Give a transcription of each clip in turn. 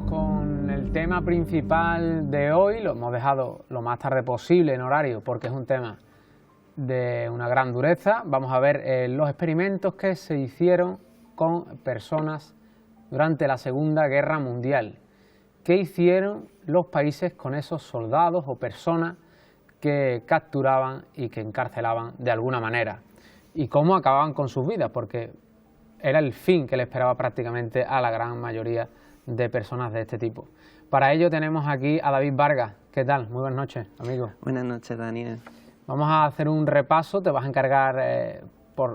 vamos con el tema principal de hoy. Lo hemos dejado lo más tarde posible en horario porque es un tema de una gran dureza. Vamos a ver los experimentos que se hicieron con personas durante la Segunda Guerra Mundial. ¿Qué hicieron los países con esos soldados o personas que capturaban y que encarcelaban de alguna manera? ¿Y cómo acababan con sus vidas? Porque era el fin que le esperaba prácticamente a la gran mayoría de personas de este tipo. Para ello tenemos aquí a David Vargas. ¿Qué tal? Muy buenas noches, amigo. Buenas noches, Daniel. Vamos a hacer un repaso, te vas a encargar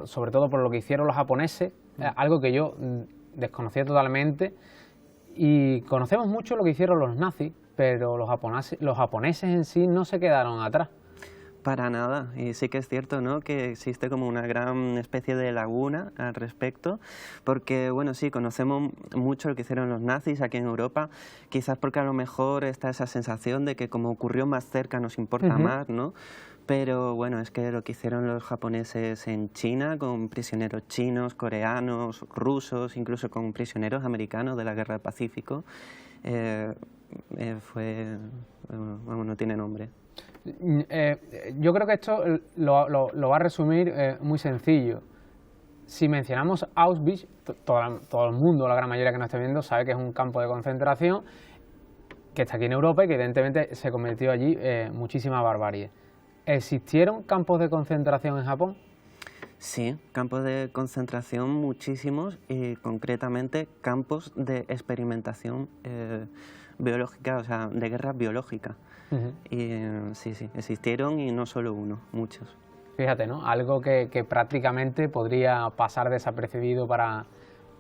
sobre todo por lo que hicieron los japoneses, algo que yo desconocía totalmente, y conocemos mucho lo que hicieron los nazis, pero los japoneses en sí no se quedaron atrás. Para nada, y sí que es cierto, ¿no?, que existe como una gran especie de laguna al respecto, porque, bueno, sí, conocemos mucho lo que hicieron los nazis aquí en Europa, quizás porque a lo mejor está esa sensación de que como ocurrió más cerca nos importa más, ¿no? Pero bueno, es que lo que hicieron los japoneses en China, con prisioneros chinos, coreanos, rusos, incluso con prisioneros americanos de la Guerra del Pacífico, vamos, no tiene nombre. Yo creo que esto lo va a resumir muy sencillo. Si mencionamos Auschwitz, todo el mundo, la gran mayoría que nos esté viendo, sabe que es un campo de concentración que está aquí en Europa y que evidentemente se cometió allí muchísima barbarie. ¿Existieron campos de concentración en Japón? Sí, campos de concentración muchísimos y concretamente campos de experimentación biológica, o sea, de guerra biológica. Y sí, existieron y no solo uno, muchos. Fíjate, ¿no? Algo que prácticamente podría pasar desapercibido para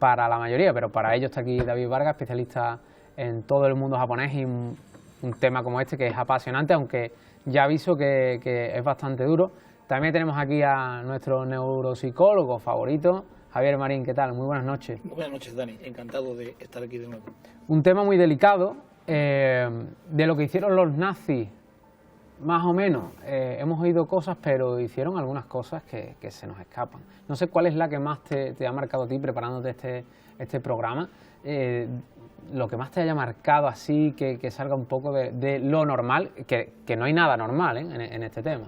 la mayoría, pero para ello está aquí David Vargas, especialista en todo el mundo japonés y un tema como este que es apasionante, aunque ya aviso que es bastante duro. También tenemos aquí a nuestro neuropsicólogo favorito, Javier Marín. ¿Qué tal? Muy buenas noches. Muy buenas noches, Dani. Encantado de estar aquí de nuevo. Un tema muy delicado, de lo que hicieron los nazis, más o menos. Hemos oído cosas, pero hicieron algunas cosas que se nos escapan. No sé cuál es la que más te ha marcado a ti preparándote este programa. Lo que más te haya marcado así, que salga un poco de lo normal, que no hay nada normal en este tema.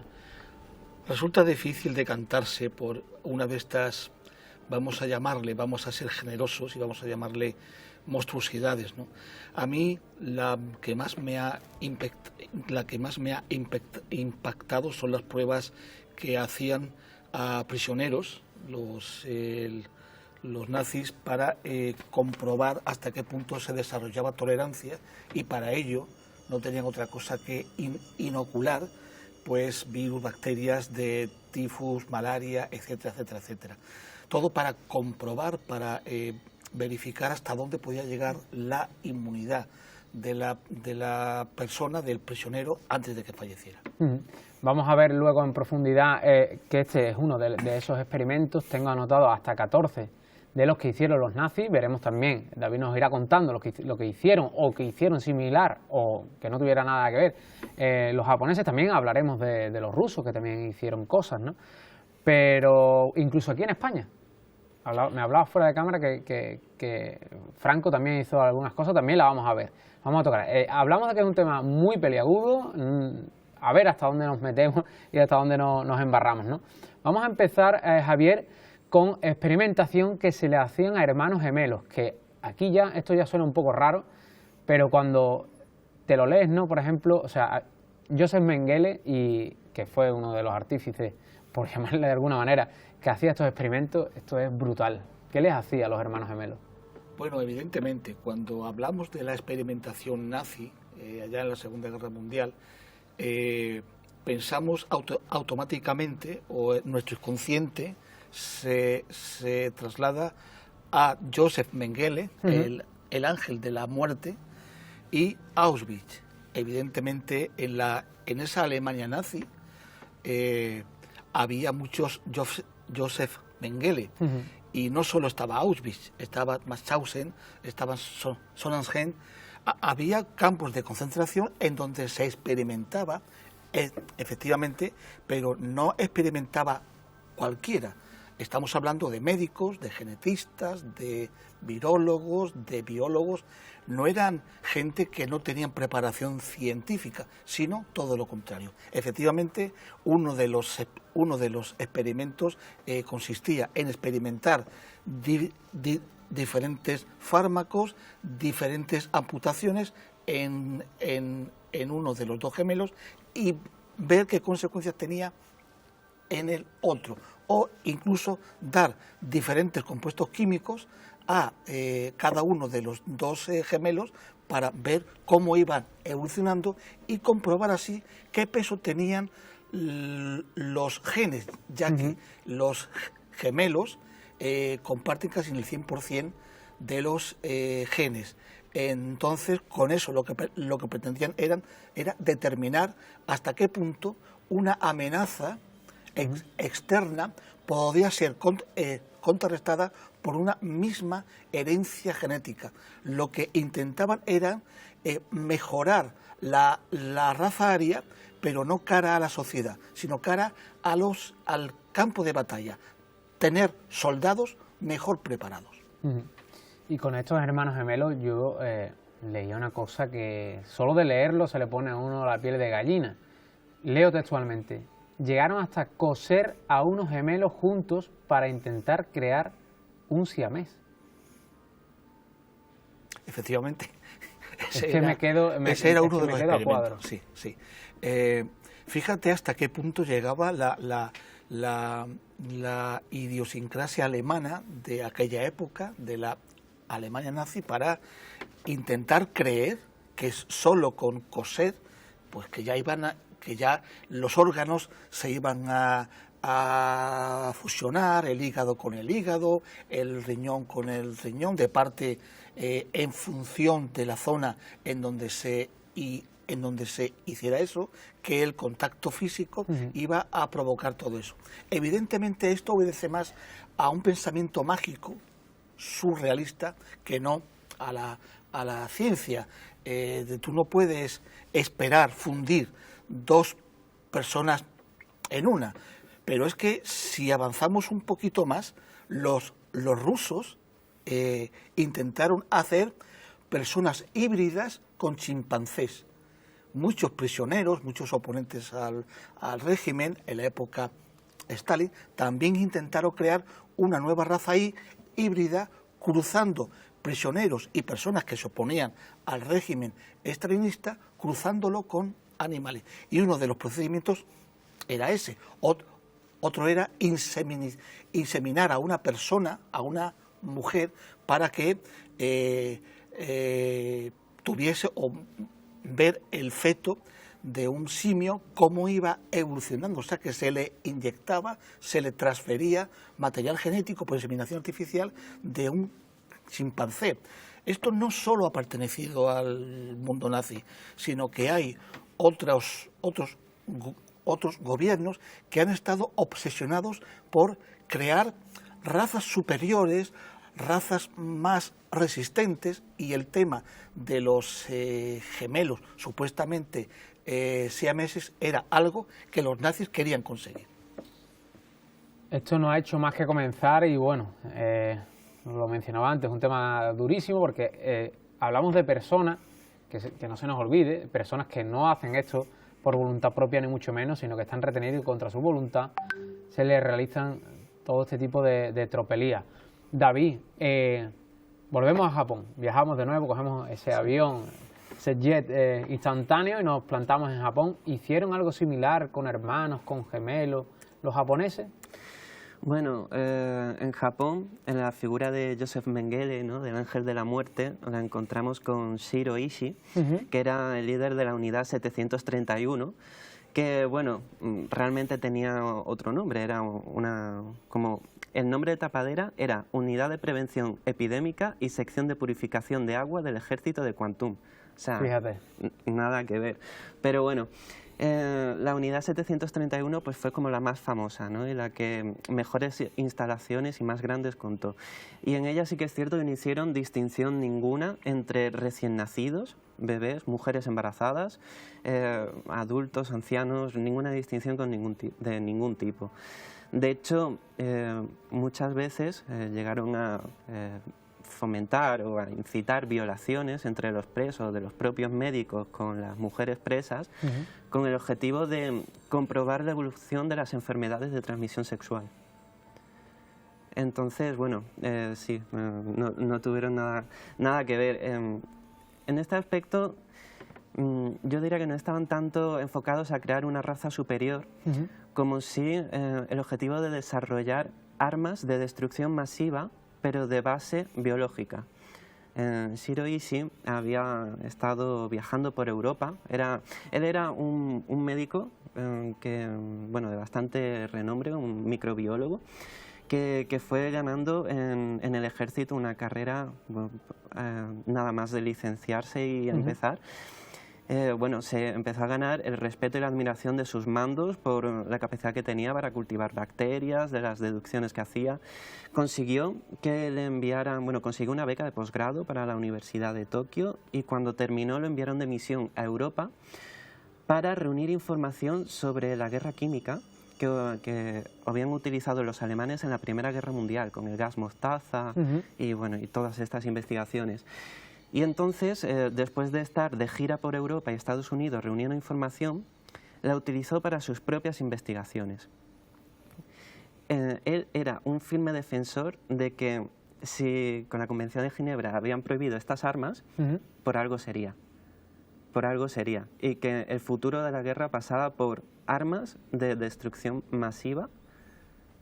Resulta difícil decantarse por una de estas, vamos a ser generosos y vamos a llamarle monstruosidades, ¿no? A mí la que más me ha impactado son las pruebas que hacían a prisioneros los nazis para comprobar hasta qué punto se desarrollaba tolerancia, y para ello no tenían otra cosa que inocular pues virus, bacterias de tifus, malaria, etcétera, etcétera, etcétera. Todo para comprobar, para verificar hasta dónde podía llegar la inmunidad de la persona, del prisionero, antes de que falleciera. Vamos a ver luego en profundidad que este es uno de esos experimentos. Tengo anotado hasta 14 de los que hicieron los nazis. Veremos también, David nos irá contando lo que hicieron o que hicieron similar o que no tuviera nada que ver los japoneses. También hablaremos de los rusos, que también hicieron cosas, ¿no? Pero incluso aquí en España, me hablaba fuera de cámara que Franco también hizo algunas cosas, también la vamos a ver, vamos a tocar. Hablamos de que es un tema muy peliagudo, a ver hasta dónde nos metemos y hasta dónde nos embarramos, ¿no? Vamos a empezar, Javier, con experimentación que se le hacían a hermanos gemelos, que aquí esto ya suena un poco raro, pero cuando te lo lees, ¿no? Por ejemplo, o sea, Joseph Mengele, que fue uno de los artífices, por llamarle de alguna manera, que hacía estos experimentos, esto es brutal. ¿Qué les hacía a los hermanos gemelos? Bueno, evidentemente, cuando hablamos de la experimentación nazi, allá en la Segunda Guerra Mundial, pensamos automáticamente, o nuestro inconsciente se traslada a Joseph Mengele, el ángel de la muerte, y Auschwitz. Evidentemente, en esa Alemania nazi había muchos Joseph Mengele, y no solo estaba Auschwitz, estaba Mauthausen, estaba Sonnenheim. Había campos de concentración en donde se experimentaba, efectivamente, pero no experimentaba cualquiera. Estamos hablando de médicos, de genetistas, de virólogos, de biólogos. No eran gente que no tenían preparación científica, sino todo lo contrario. Efectivamente, uno de los experimentos consistía en experimentar diferentes fármacos, diferentes amputaciones en uno de los dos gemelos y ver qué consecuencias tenía en el otro, o incluso dar diferentes compuestos químicos a cada uno de los dos gemelos para ver cómo iban evolucionando y comprobar así qué peso tenían los genes, ya que los gemelos comparten casi el 100% de los genes. Entonces, con eso lo que pretendían era determinar hasta qué punto una amenaza externa podía ser contrarrestada por una misma herencia genética. Lo que intentaban era mejorar la raza aria, pero no cara a la sociedad, sino cara al campo de batalla, tener soldados mejor preparados. Y con estos hermanos gemelos yo leía una cosa que solo de leerlo se le pone a uno la piel de gallina. Leo textualmente: llegaron hasta coser a unos gemelos juntos para intentar crear un siamés. Efectivamente. Ese era uno de los experimentos. Sí, sí. Fíjate hasta qué punto llegaba la idiosincrasia alemana de aquella época, de la Alemania nazi, para intentar creer que solo con coser, pues que ya los órganos se iban a fusionar, el hígado con el hígado, el riñón con el riñón, de parte en función de la zona en donde se hiciera eso, que el contacto físico iba a provocar todo eso. Evidentemente esto obedece más a un pensamiento mágico, surrealista, que no a la ciencia. Tú no puedes esperar fundir dos personas en una, pero es que si avanzamos un poquito más, los rusos intentaron hacer personas híbridas con chimpancés. Muchos prisioneros, muchos oponentes al régimen en la época Stalin también intentaron crear una nueva raza híbrida, cruzando prisioneros y personas que se oponían al régimen stalinista, cruzándolo con animales. Y uno de los procedimientos era ese. Otro era inseminar a una persona, a una mujer, para que tuviese o ver el feto de un simio, cómo iba evolucionando. O sea, que se le inyectaba, se le transfería material genético por inseminación artificial de un chimpancé. Esto no solo ha pertenecido al mundo nazi, sino que hay otros gobiernos que han estado obsesionados por crear razas superiores, razas más resistentes, y el tema de los gemelos supuestamente siameses era algo que los nazis querían conseguir. Esto no ha hecho más que comenzar y bueno, lo mencionaba antes, un tema durísimo porque hablamos de personas, que no se nos olvide, personas que no hacen esto por voluntad propia ni mucho menos, sino que están retenidos y contra su voluntad se les realizan todo este tipo de tropelías. David, volvemos a Japón, viajamos de nuevo, cogemos ese avión, ese jet instantáneo y nos plantamos en Japón. ¿Hicieron algo similar con hermanos, con gemelos, los japoneses? Bueno, en Japón, en la figura de Joseph Mengele, ¿no?, del ángel de la muerte, la encontramos con Shiro Ishii, que era el líder de la unidad 731, que, bueno, realmente tenía otro nombre, era el nombre de tapadera era Unidad de Prevención Epidémica y Sección de Purificación de Agua del Ejército de Kwantung. O sea, fíjate, nada que ver. Pero bueno, la unidad 731 pues fue como la más famosa, ¿no?, y la que mejores instalaciones y más grandes contó. Y en ella sí que es cierto que no hicieron distinción ninguna entre recién nacidos, bebés, mujeres embarazadas, adultos, ancianos, ninguna distinción de ningún tipo. De hecho, muchas veces llegaron a fomentar o a incitar violaciones entre los presos de los propios médicos con las mujeres presas, con el objetivo de comprobar la evolución de las enfermedades de transmisión sexual. Entonces, bueno, sí, no tuvieron nada que ver. En este aspecto, yo diría que no estaban tanto enfocados a crear una raza superior, como si el objetivo de desarrollar armas de destrucción masiva, pero de base biológica. Shiro Ishii había estado viajando por Europa. Él era un médico bueno, de bastante renombre, un microbiólogo, que fue ganando en el ejército una carrera, nada más de licenciarse y empezar. Bueno, se empezó a ganar el respeto y la admiración de sus mandos por la capacidad que tenía para cultivar bacterias, de las deducciones que hacía. Consiguió que le enviaran, bueno, consiguió una beca de posgrado para la Universidad de Tokio, y cuando terminó lo enviaron de misión a Europa para reunir información sobre la guerra química que habían utilizado los alemanes en la Primera Guerra Mundial, con el gas mostaza y, bueno, y todas estas investigaciones. Y entonces, después de estar de gira por Europa y Estados Unidos reuniendo información, la utilizó para sus propias investigaciones. Él era un firme defensor de que si con la Convención de Ginebra habían prohibido estas armas, por algo sería. Por algo sería. Y que el futuro de la guerra pasaba por armas de destrucción masiva,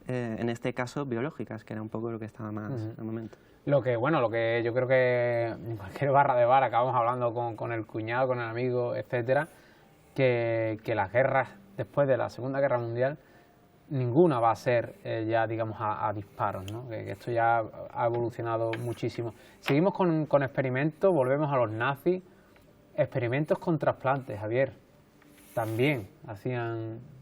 en este caso biológicas, que era un poco lo que estaba más al momento. Lo que yo creo que en cualquier barra de bar acabamos hablando con el cuñado, con el amigo, etcétera, que las guerras después de la Segunda Guerra Mundial, ninguna va a ser ya, digamos, a disparos, ¿no? Que esto ya ha evolucionado muchísimo. Seguimos con experimentos, volvemos a los nazis, experimentos con trasplantes, Javier. También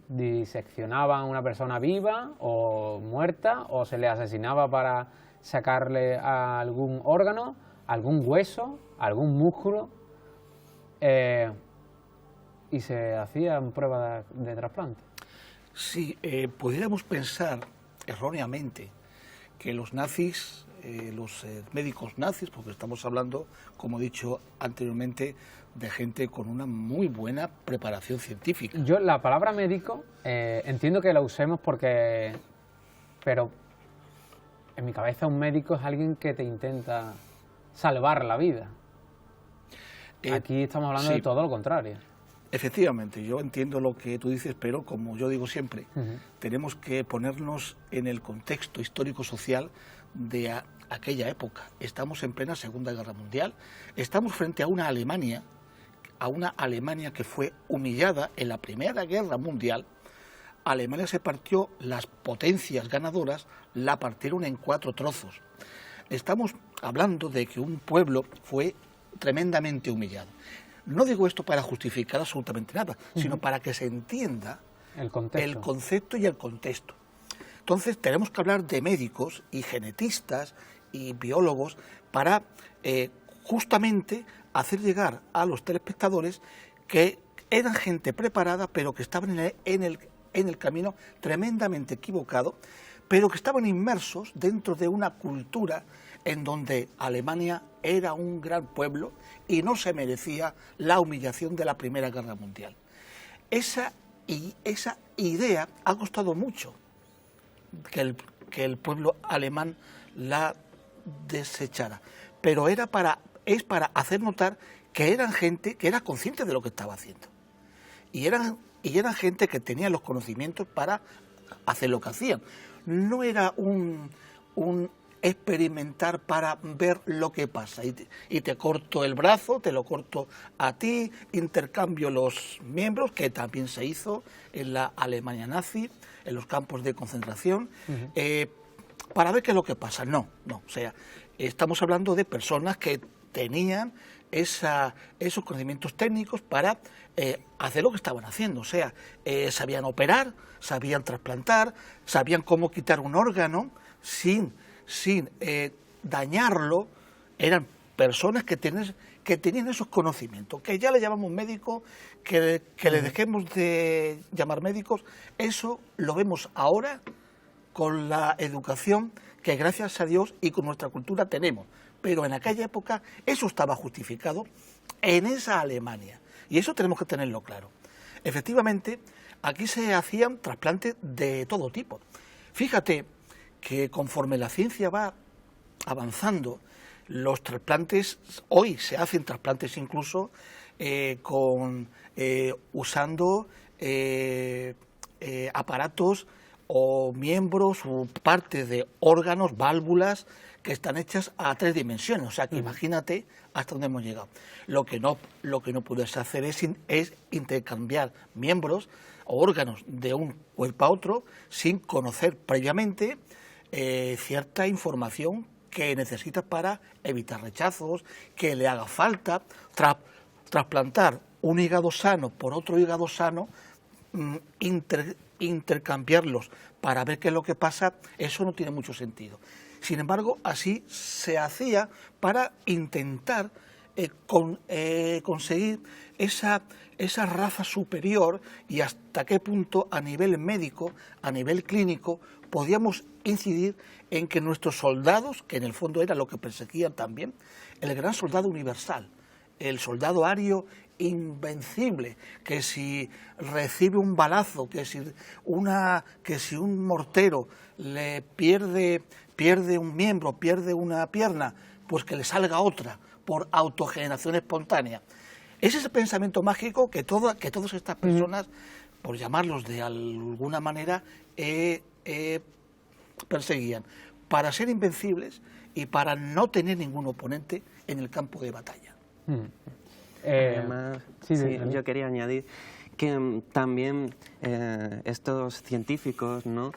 diseccionaban a una persona viva o muerta, o se le asesinaba para sacarle a algún órgano, algún hueso, algún músculo, y se hacían pruebas de trasplante. Sí, pudiéramos pensar erróneamente que los nazis, los médicos nazis, porque estamos hablando, como he dicho anteriormente, de gente con una muy buena preparación científica. Yo la palabra médico entiendo que la usemos pero en mi cabeza un médico es alguien que te intenta salvar la vida. Aquí estamos hablando de todo lo contrario. Efectivamente, yo entiendo lo que tú dices, pero como yo digo siempre, tenemos que ponernos en el contexto histórico-social de aquella época. Estamos en plena Segunda Guerra Mundial, estamos frente a una Alemania que fue humillada en la Primera Guerra Mundial. Alemania se partió, las potencias ganadoras la partieron en 4 trozos. Estamos hablando de que un pueblo fue tremendamente humillado. No digo esto para justificar absolutamente nada, sino para que se entienda el concepto y el contexto. Entonces tenemos que hablar de médicos y genetistas y biólogos para justamente hacer llegar a los telespectadores que eran gente preparada, pero que estaban en el camino tremendamente equivocado, pero que estaban inmersos dentro de una cultura en donde Alemania era un gran pueblo y no se merecía la humillación de la Primera Guerra Mundial. Esa idea ha costado mucho que el pueblo alemán la desechara, pero es para hacer notar que eran gente que era consciente de lo que estaba haciendo y eran gente que tenía los conocimientos para hacer lo que hacían. No era un experimentar para ver lo que pasa y te corto el brazo, te lo corto a ti, intercambio los miembros, que también se hizo en la Alemania nazi, en los campos de concentración, para ver qué es lo que pasa. No, o sea, estamos hablando de personas que tenían esos conocimientos técnicos para hacer lo que estaban haciendo. O sea, sabían operar, sabían trasplantar, sabían cómo quitar un órgano sin dañarlo. Eran personas que tenían esos conocimientos, que ya le llamamos médicos, que le dejemos de llamar médicos. Eso lo vemos ahora con la educación que gracias a Dios y con nuestra cultura tenemos. Pero en aquella época eso estaba justificado en esa Alemania. Y eso tenemos que tenerlo claro. Efectivamente, aquí se hacían trasplantes de todo tipo. Fíjate que conforme la ciencia va avanzando, los trasplantes, hoy se hacen trasplantes incluso usando aparatos o miembros o partes de órganos, válvulas, que están hechas a 3 dimensiones. O sea, que imagínate hasta dónde hemos llegado. Lo que no puedes hacer es intercambiar miembros o órganos de un cuerpo a otro sin conocer previamente cierta información que necesitas para evitar rechazos, que le haga falta. Trasplantar un hígado sano por otro hígado sano, intercambiarlos para ver qué es lo que pasa, eso no tiene mucho sentido. Sin embargo, así se hacía para intentar conseguir esa raza superior y hasta qué punto a nivel médico, a nivel clínico, podíamos incidir en que nuestros soldados, que en el fondo era lo que perseguían también, el gran soldado universal, el soldado ario invencible, que si recibe un balazo, que si un mortero le pierde un miembro, pierde una pierna, pues que le salga otra por autogeneración espontánea. Es ese pensamiento mágico que todas estas personas, por llamarlos de alguna manera, perseguían, para ser invencibles y para no tener ningún oponente en el campo de batalla. Además, yo quería añadir que también estos científicos, ¿no?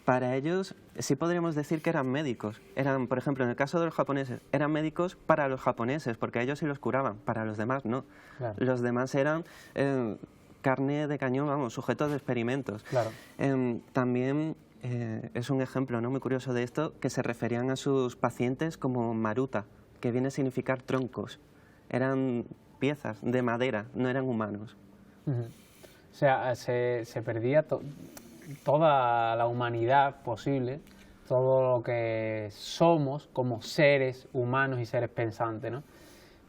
Para ellos sí podríamos decir que eran médicos. Eran, por ejemplo, en el caso de los japoneses, eran médicos para los japoneses, porque a ellos sí los curaban, para los demás no. Claro. Los demás eran carne de cañón, vamos, sujetos de experimentos. Claro. También es un ejemplo, ¿no?, muy curioso de esto, que se referían a sus pacientes como maruta, que viene a significar troncos. Eran piezas de madera, no eran humanos. O sea, se perdía toda la humanidad posible, todo lo que somos como seres humanos y seres pensantes, ¿no?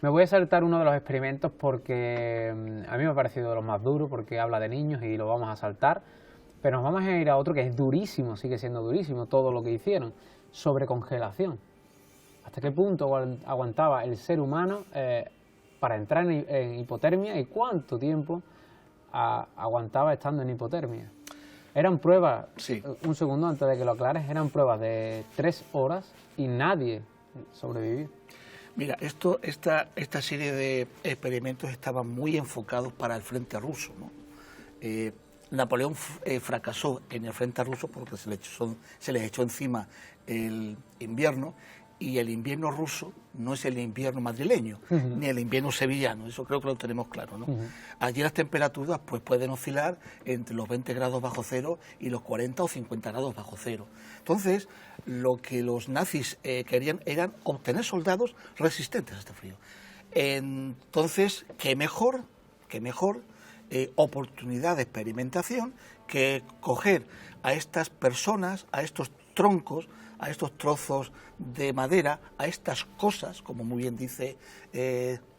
Me voy a saltar uno de los experimentos porque a mí me ha parecido de los más duros, porque habla de niños y lo vamos a saltar, pero nos vamos a ir a otro que es durísimo, sigue siendo durísimo todo lo que hicieron, sobre congelación. ¿Hasta qué punto aguantaba el ser humano para entrar en hipotermia y cuánto tiempo aguantaba estando en hipotermia? Eran pruebas, sí. Un segundo antes de que lo aclares, eran pruebas de 3 horas y nadie sobrevivió. Mira, esta serie de experimentos estaban muy enfocados para el frente ruso, ¿no? Napoleón fracasó en el frente ruso porque se les echó encima el invierno, y el invierno ruso no es el invierno madrileño, ni el invierno sevillano, eso creo que lo tenemos claro, ¿no? Allí las temperaturas pues pueden oscilar entre los 20 grados bajo cero y los 40 o 50 grados bajo cero. Entonces, lo que los nazis querían eran obtener soldados resistentes a este frío. Entonces, qué mejor oportunidad de experimentación que coger a estas personas, a estos troncos, a estos trozos de madera, a estas cosas, como muy bien dice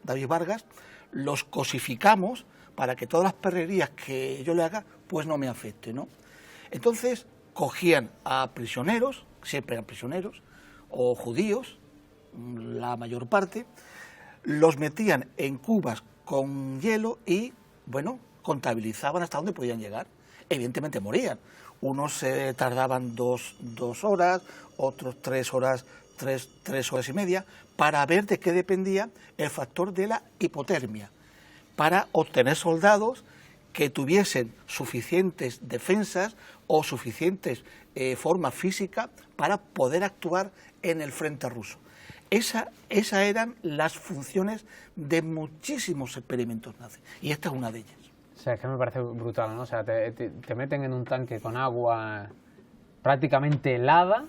David Vargas, los cosificamos para que todas las perrerías que yo le haga, pues no me afecten, ¿no? Entonces, cogían a prisioneros, siempre eran prisioneros, o judíos, la mayor parte, los metían en cubas con hielo y, bueno, contabilizaban hasta dónde podían llegar. Evidentemente morían. Unos se tardaban 2 horas, otros 3 horas, 3 horas y media, para ver de qué dependía el factor de la hipotermia, para obtener soldados que tuviesen suficientes defensas o suficientes forma física para poder actuar en el frente ruso. Esas eran las funciones de muchísimos experimentos nazis, y esta es una de ellas. O sea, es que me parece brutal, ¿no? O sea, te meten en un tanque con agua prácticamente helada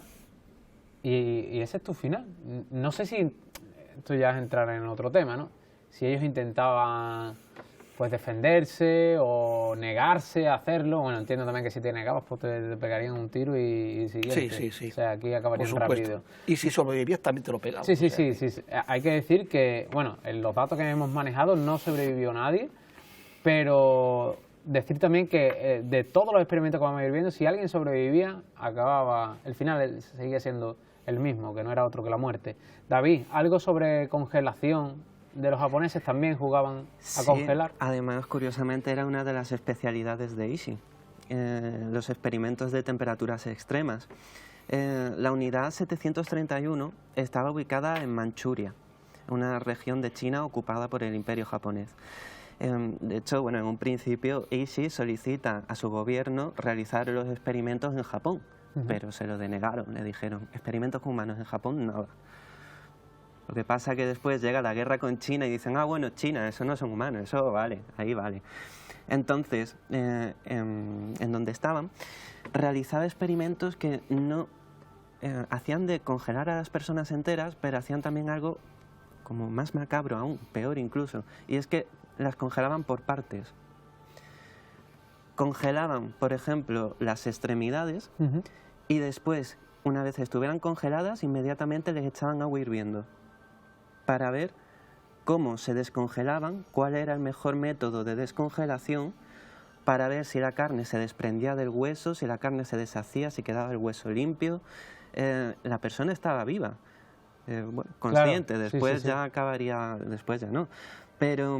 y ese es tu final. No sé si, esto ya es entrar en otro tema, ¿no? Si ellos intentaban pues defenderse o negarse a hacerlo. Bueno, entiendo también que si te negabas pues te pegarían un tiro y siguiente. Sí, sí, sí. O sea, aquí acabarían rápido. Y si sobrevivías también te lo pegaban. Sí, sí, sí, sí. Hay que decir que, bueno, en los datos que hemos manejado no sobrevivió nadie, pero decir también que de todos los experimentos que vamos a ir viendo, si alguien sobrevivía, acababa, el final seguía siendo el mismo, que no era otro que la muerte. David, ¿algo sobre congelación de los japoneses? ¿También jugaban a congelar? Además, curiosamente, era una de las especialidades de Ishii, los experimentos de temperaturas extremas. La unidad 731 estaba ubicada en Manchuria, una región de China ocupada por el Imperio japonés. De hecho, bueno, en un principio Ishii solicita a su gobierno realizar los experimentos en Japón, pero se lo denegaron, le dijeron, experimentos con humanos en Japón, nada. Lo que pasa es que después llega la guerra con China y dicen, ah, bueno, China, eso no son humanos, eso vale, ahí vale. Entonces, en donde estaban, realizaba experimentos que no hacían de congelar a las personas enteras, pero hacían también algo como más macabro aún, peor incluso, y es que las congelaban por partes. Congelaban, por ejemplo, las extremidades y después, una vez estuvieran congeladas, inmediatamente les echaban agua hirviendo para ver cómo se descongelaban, cuál era el mejor método de descongelación, para ver si la carne se desprendía del hueso, si la carne se deshacía, si quedaba el hueso limpio. La persona estaba viva, bueno, consciente, claro, después ya acabaría, después ya no. Pero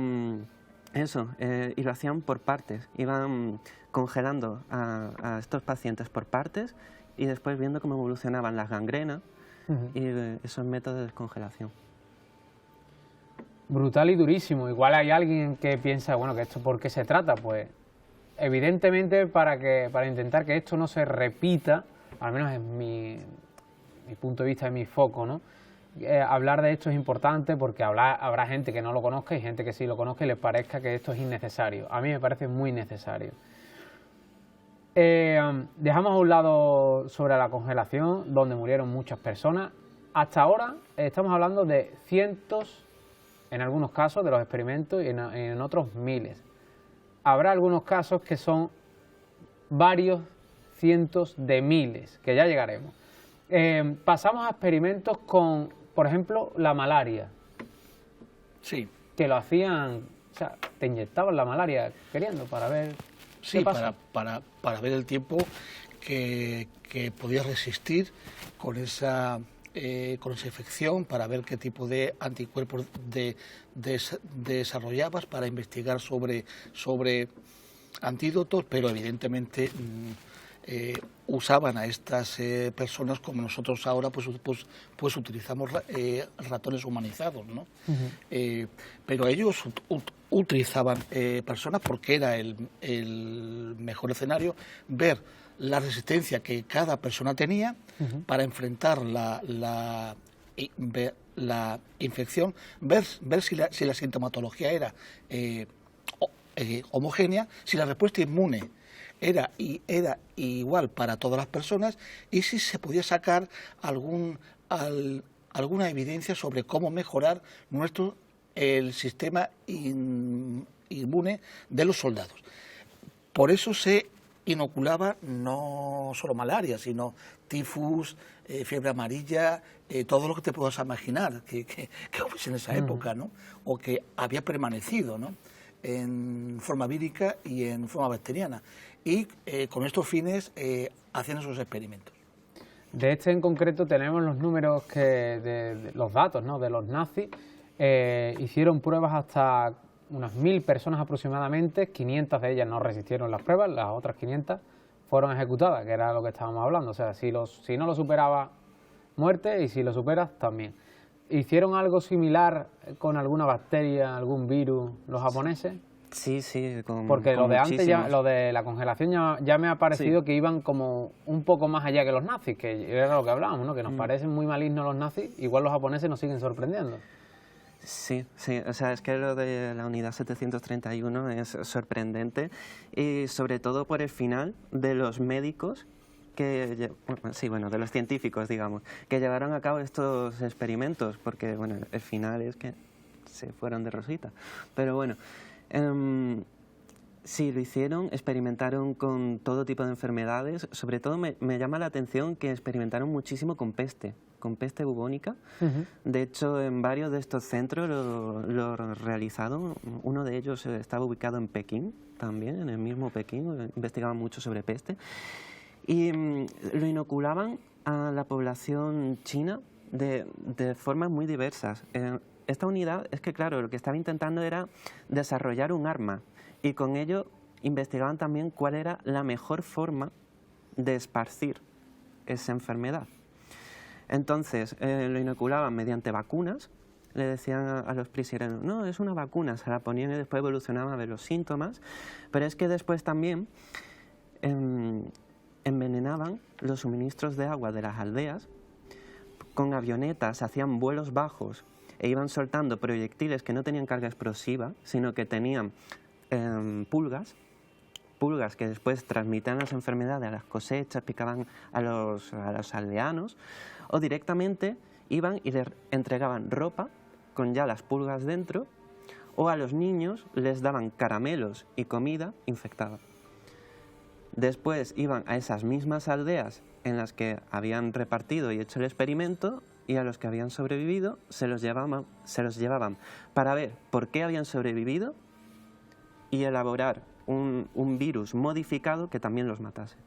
eso, y lo hacían por partes, iban congelando a estos pacientes por partes y después viendo cómo evolucionaban las gangrenas y esos métodos de descongelación. Brutal y durísimo. Igual hay alguien que piensa, bueno, que esto ¿por qué se trata? Pues evidentemente para intentar que esto no se repita, al menos en mi punto de vista, en mi foco, ¿no? Hablar de esto es importante porque habrá gente que no lo conozca y gente que sí lo conozca y les parezca que esto es innecesario. A mí me parece muy necesario. Dejamos a un lado sobre la congelación, donde murieron muchas personas. Hasta ahora estamos hablando de cientos, en algunos casos, de los experimentos y en otros miles. Habrá algunos casos que son varios cientos de miles, que ya llegaremos. Pasamos a experimentos con, por ejemplo, la malaria. Sí. Que lo hacían, o sea, te inyectaban la malaria queriendo para ver qué pasa. Para ver el tiempo que podías resistir con esa infección, para ver qué tipo de anticuerpos desarrollabas, para investigar sobre antídotos, pero evidentemente usaban a estas personas como nosotros ahora pues utilizamos ratones humanizados, ¿no? Pero ellos utilizaban personas porque era el mejor escenario, ver la resistencia que cada persona tenía para enfrentar la infección, ver si la sintomatología era homogénea, si la respuesta inmune era igual para todas las personas y si se podía sacar alguna evidencia sobre cómo mejorar el sistema inmune de los soldados. Por eso se inoculaba no solo malaria, sino tifus, fiebre amarilla, todo lo que te puedas imaginar que hubiese en esa época, ¿no? O que había permanecido, ¿no? En forma vírica y en forma bacteriana. Y con estos fines hacían esos experimentos. De este en concreto tenemos los números, de los datos, ¿no? De los nazis. Hicieron pruebas hasta unas 1000 personas aproximadamente, 500 de ellas no resistieron las pruebas, las otras 500 fueron ejecutadas, que era lo que estábamos hablando. O sea, si no lo superaba, muerte, y si lo superas, también. ¿Hicieron algo similar con alguna bacteria, algún virus, los japoneses? Sí, porque lo de antes, lo de la congelación ya me ha parecido que iban como un poco más allá que los nazis, que era lo que hablábamos, ¿no? Que nos parecen muy malignos los nazis, igual los japoneses nos siguen sorprendiendo. Sí, o sea, es que lo de la unidad 731 es sorprendente y sobre todo por el final de los médicos de los científicos, digamos, que llevaron a cabo estos experimentos, porque, bueno, el final es que se fueron de rosita. Pero bueno, Sí, lo hicieron, experimentaron con todo tipo de enfermedades. Sobre todo me llama la atención que experimentaron muchísimo con peste bubónica. De hecho, en varios de estos centros lo realizaron. Uno de ellos estaba ubicado en Pekín, también, en el mismo Pekín, investigaban mucho sobre peste. Y lo inoculaban a la población china de formas muy diversas. Esta unidad es que, claro, lo que estaba intentando era desarrollar un arma. Y con ello investigaban también cuál era la mejor forma de esparcir esa enfermedad. Entonces, lo inoculaban mediante vacunas, le decían a los prisioneros, no, es una vacuna, se la ponían y después evolucionaban a ver los síntomas, pero es que después también envenenaban los suministros de agua de las aldeas, con avionetas hacían vuelos bajos e iban soltando proyectiles que no tenían carga explosiva, sino que tenían pulgas que después transmitían las enfermedades a las cosechas, picaban a los aldeanos, o directamente iban y les entregaban ropa con ya las pulgas dentro, o a los niños les daban caramelos y comida infectada. Después iban a esas mismas aldeas en las que habían repartido y hecho el experimento, y a los que habían sobrevivido se los llevaban para ver por qué habían sobrevivido y elaborar un virus modificado que también los matase.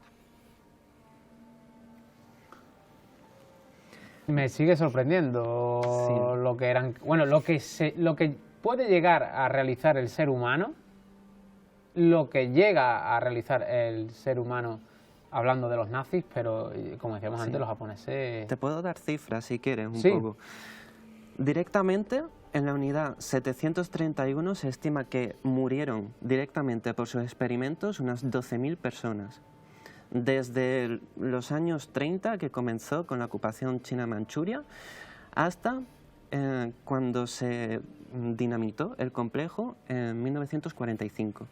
Me sigue sorprendiendo Sí. lo que eran, bueno, lo que puede llegar a realizar el ser humano, lo que llega a realizar el ser humano hablando de los nazis, pero como decíamos Sí. antes, los japoneses... Te puedo dar cifras si quieres un Sí. poco. Directamente en la unidad 731 se estima que murieron directamente por sus experimentos unas 12.000 personas. Desde los años 30, que comenzó con la ocupación china Manchuria, hasta cuando se dinamitó el complejo en 1945.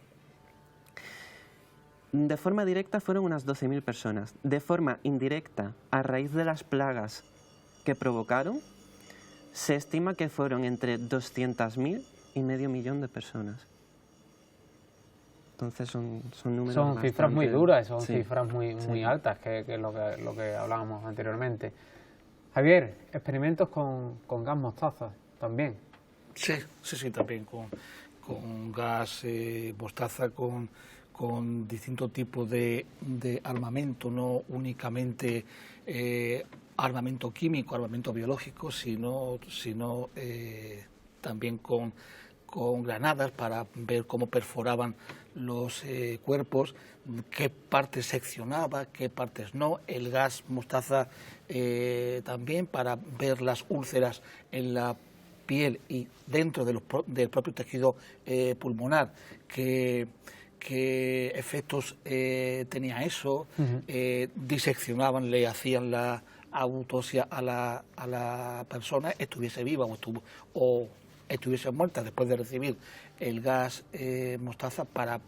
De forma directa fueron unas 12.000 personas. De forma indirecta, a raíz de las plagas que provocaron, se estima que fueron entre 200.000 y medio millón de personas. Entonces son números Son cifras muy bastante- duras, son sí. cifras muy Sí. altas, que es lo que hablábamos anteriormente. Javier, experimentos con gas mostaza también. Sí, también con gas, mostaza, con distintos tipos de armamento, no únicamente armamento químico, armamento biológico, sino también con granadas para ver cómo perforaban los cuerpos, qué partes seccionaba, qué partes no, el gas mostaza también para ver las úlceras en la piel y dentro del propio tejido pulmonar, qué efectos tenía eso. Diseccionaban, le hacían la autopsia a la persona, estuviese viva o estuviese muerta después de recibir el gas mostaza para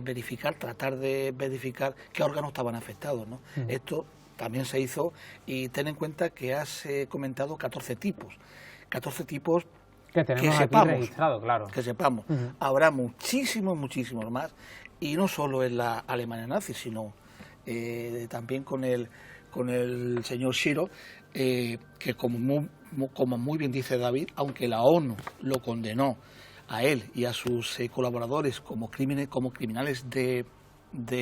verificar, tratar de verificar qué órganos estaban afectados, ¿no? Esto también se hizo, y ten en cuenta que has comentado 14 tipos Que tenemos aquí sepamos, registrado, claro. que sepamos. Habrá muchísimos más, y no solo en la Alemania nazi, sino también con el señor Shiro, que como muy bien dice David, aunque la ONU lo condenó a él y a sus colaboradores como criminales de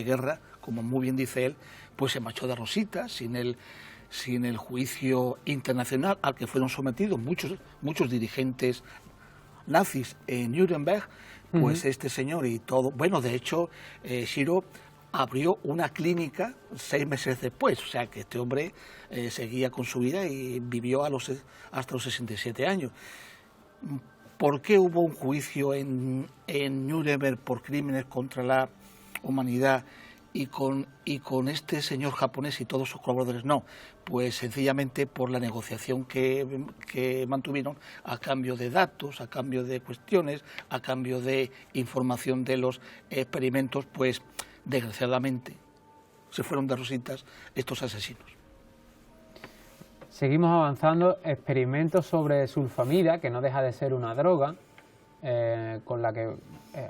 guerra, como muy bien dice él, pues se marchó de rosita, sin el juicio internacional al que fueron sometidos muchos dirigentes nazis en Nuremberg. Pues este señor y todo, bueno, de hecho Shiro abrió una clínica 6 meses después, o sea que este hombre seguía con su vida y vivió hasta los 67 años. ¿Por qué hubo un juicio en Nuremberg por crímenes contra la humanidad y con este señor japonés y todos sus colaboradores no? Pues sencillamente por la negociación que mantuvieron a cambio de datos, a cambio de cuestiones, a cambio de información de los experimentos, pues desgraciadamente se fueron de rositas estos asesinos. Seguimos avanzando, experimentos sobre sulfamida, que no deja de ser una droga, con la que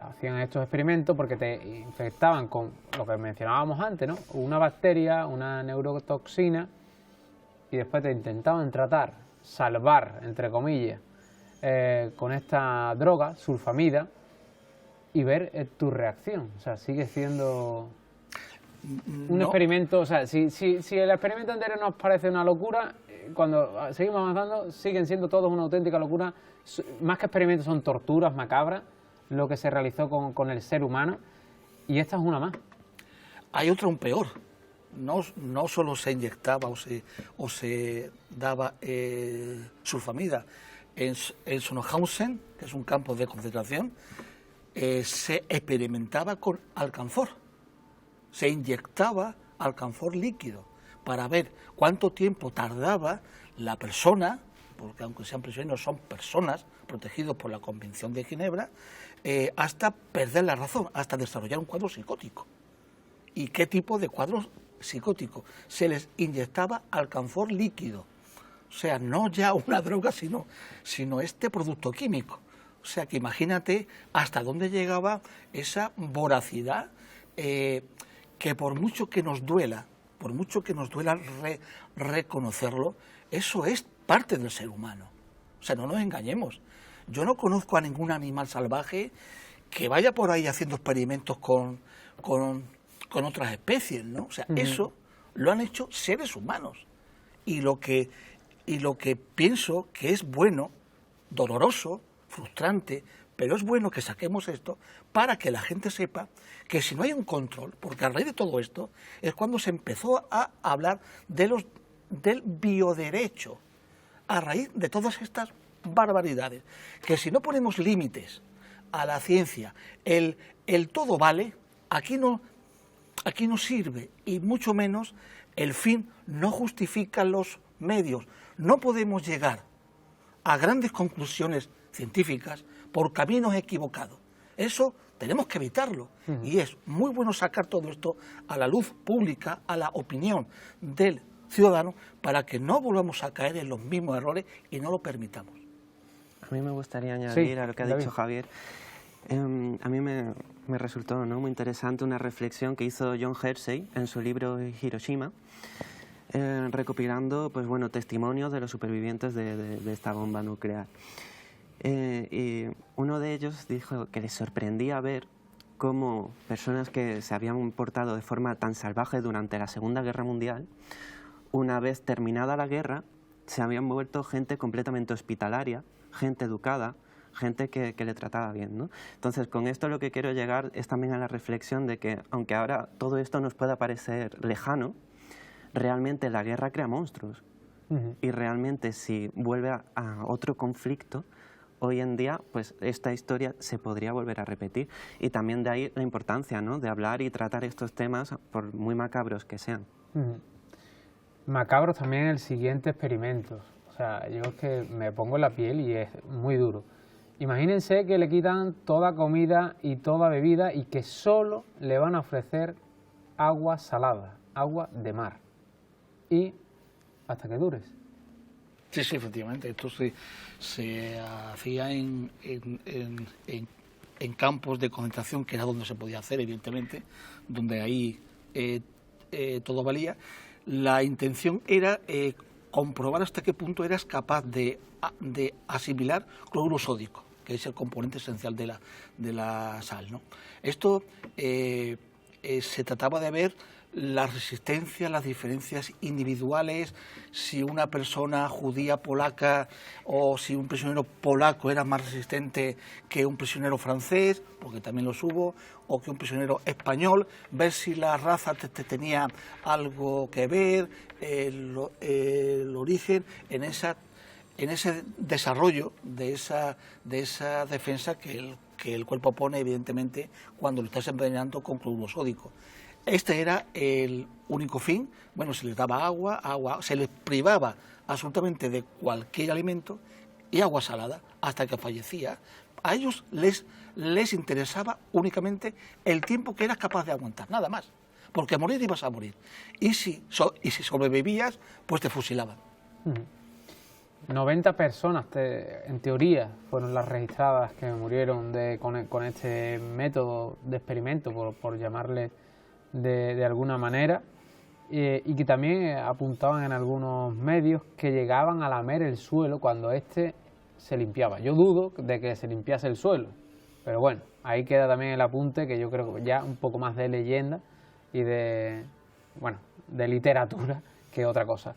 hacían estos experimentos, porque te infectaban con lo que mencionábamos antes, ¿no? Una bacteria, una neurotoxina, y después te intentaban tratar, salvar, entre comillas, con esta droga, sulfamida, y ver tu reacción. O sea, sigue siendo un experimento. O sea, si el experimento anterior nos parece una locura, cuando seguimos avanzando siguen siendo todos una auténtica locura. Más que experimentos son torturas macabras lo que se realizó con el ser humano, y esta es una más. Hay otra aún peor. No solo se inyectaba o se daba sulfamida. En Sonnenhausen, que es un campo de concentración, se experimentaba con alcanfor. Se inyectaba alcanfor líquido para ver cuánto tiempo tardaba la persona, porque aunque sean prisioneros son personas protegidos por la Convención de Ginebra, hasta perder la razón, hasta desarrollar un cuadro psicótico. ¿Y qué tipo de cuadro psicótico? Se les inyectaba alcanfor líquido, o sea, no ya una droga, sino este producto químico. O sea, que imagínate hasta dónde llegaba esa voracidad, que por mucho que nos duela reconocerlo, eso es parte del ser humano. O sea, no nos engañemos. Yo no conozco a ningún animal salvaje que vaya por ahí haciendo experimentos con otras especies, ¿no? O sea, eso lo han hecho seres humanos. Y lo que pienso que es bueno, doloroso, frustrante, pero es bueno que saquemos esto para que la gente sepa que si no hay un control, porque a raíz de todo esto es cuando se empezó a hablar del bioderecho, a raíz de todas estas barbaridades, que si no ponemos límites a la ciencia, el todo vale, aquí no sirve, y mucho menos el fin no justifica los medios. No podemos llegar a grandes conclusiones científicas por caminos equivocados. Eso tenemos que evitarlo. Y es muy bueno sacar todo esto a la luz pública, a la opinión del ciudadano, para que no volvamos a caer en los mismos errores y no lo permitamos. A mí me gustaría añadir a lo que ha dicho Javier. A mí me resultó muy interesante una reflexión que hizo John Hersey en su libro Hiroshima, recopilando testimonios de los supervivientes de esta bomba nuclear. Y uno de ellos dijo que les sorprendía ver cómo personas que se habían portado de forma tan salvaje durante la Segunda Guerra Mundial, una vez terminada la guerra, se habían vuelto gente completamente hospitalaria, gente educada, gente que le trataba bien, ¿no? Entonces, con esto lo que quiero llegar es también a la reflexión de que, aunque ahora todo esto nos pueda parecer lejano, realmente la guerra crea monstruos. Y realmente si vuelve a otro conflicto, hoy en día, pues esta historia se podría volver a repetir. Y también de ahí la importancia, ¿no?, de hablar y tratar estos temas, por muy macabros que sean. Macabros también el siguiente experimento. O sea, yo es que me pongo en la piel y es muy duro. Imagínense que le quitan toda comida y toda bebida y que solo le van a ofrecer agua salada, agua de mar. Y hasta que dures. Sí, efectivamente. Esto se hacía en campos de concentración, que era donde se podía hacer, evidentemente, donde ahí todo valía. La intención era comprobar hasta qué punto eras capaz de asimilar cloruro sódico, que es el componente esencial de la sal, ¿no? Esto se trataba de ver la resistencia, las diferencias individuales, si una persona judía polaca o si un prisionero polaco era más resistente que un prisionero francés, porque también los hubo, o que un prisionero español, ver si la raza tenía algo que ver, el origen en ese desarrollo de esa defensa que el cuerpo pone, evidentemente, cuando lo estás envenenando con cloruro sódico. Este era el único fin. Bueno, se les daba agua, se les privaba absolutamente de cualquier alimento y agua salada hasta que fallecía. A ellos les interesaba únicamente el tiempo que eras capaz de aguantar, nada más, porque morir ibas a morir. Y si sobrevivías, pues te fusilaban. 90 personas, en teoría, fueron las registradas que murieron con este método de experimento, por llamarle de alguna manera, y que también apuntaban en algunos medios que llegaban a lamer el suelo cuando éste se limpiaba. Yo dudo de que se limpiase el suelo, pero bueno, ahí queda también el apunte, que yo creo que ya un poco más de leyenda y de literatura que otra cosa.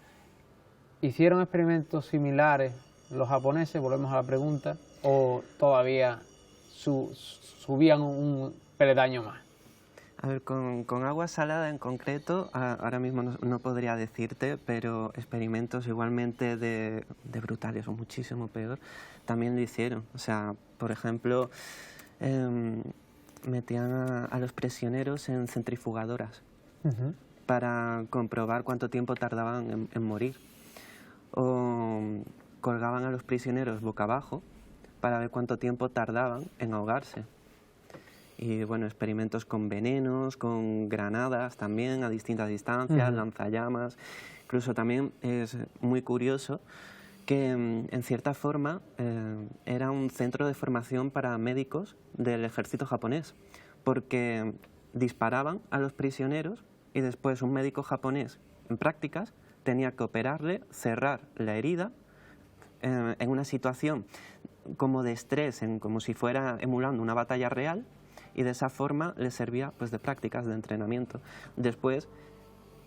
¿Hicieron experimentos similares los japoneses, volvemos a la pregunta, o todavía subían un peldaño más? A ver, con agua salada en concreto, ahora mismo no podría decirte, pero experimentos igualmente de brutales o muchísimo peor, también lo hicieron. O sea, por ejemplo, metían a los prisioneros en centrifugadoras para comprobar cuánto tiempo tardaban en morir. O colgaban a los prisioneros boca abajo para ver cuánto tiempo tardaban en ahogarse. Y bueno, experimentos con venenos, con granadas también a distintas distancias, lanzallamas. Incluso también es muy curioso que en cierta forma era un centro de formación para médicos del ejército japonés, porque disparaban a los prisioneros y después un médico japonés en prácticas tenía que operarle, cerrar la herida en una situación como de estrés, como si fuera emulando una batalla real, y de esa forma le servía pues de prácticas, de entrenamiento. Después,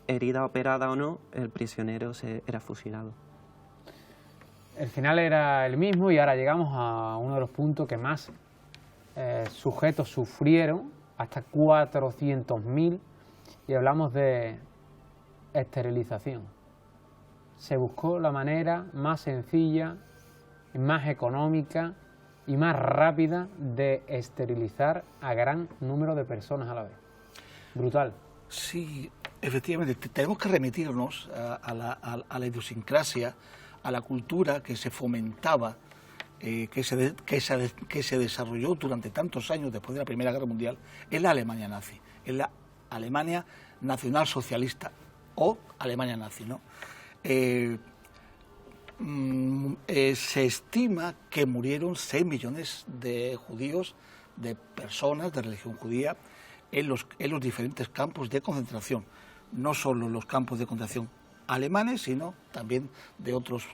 herida operada o no, el prisionero era fusilado. El final era el mismo y ahora llegamos a uno de los puntos que más sujetos sufrieron, hasta 400.000, y hablamos de esterilización. Se buscó la manera más sencilla, más económica y más rápida de esterilizar a gran número de personas a la vez. Brutal. Sí, efectivamente, tenemos que remitirnos a la idiosincrasia, a la cultura que se fomentaba, que se desarrolló durante tantos años después de la Primera Guerra Mundial en la Alemania nazi, en la Alemania nacionalsocialista o Alemania nazi, ¿no? Se estima que murieron 6 millones de judíos, de personas de religión judía, en los diferentes campos de concentración. No solo los campos de concentración alemanes, sino también de otros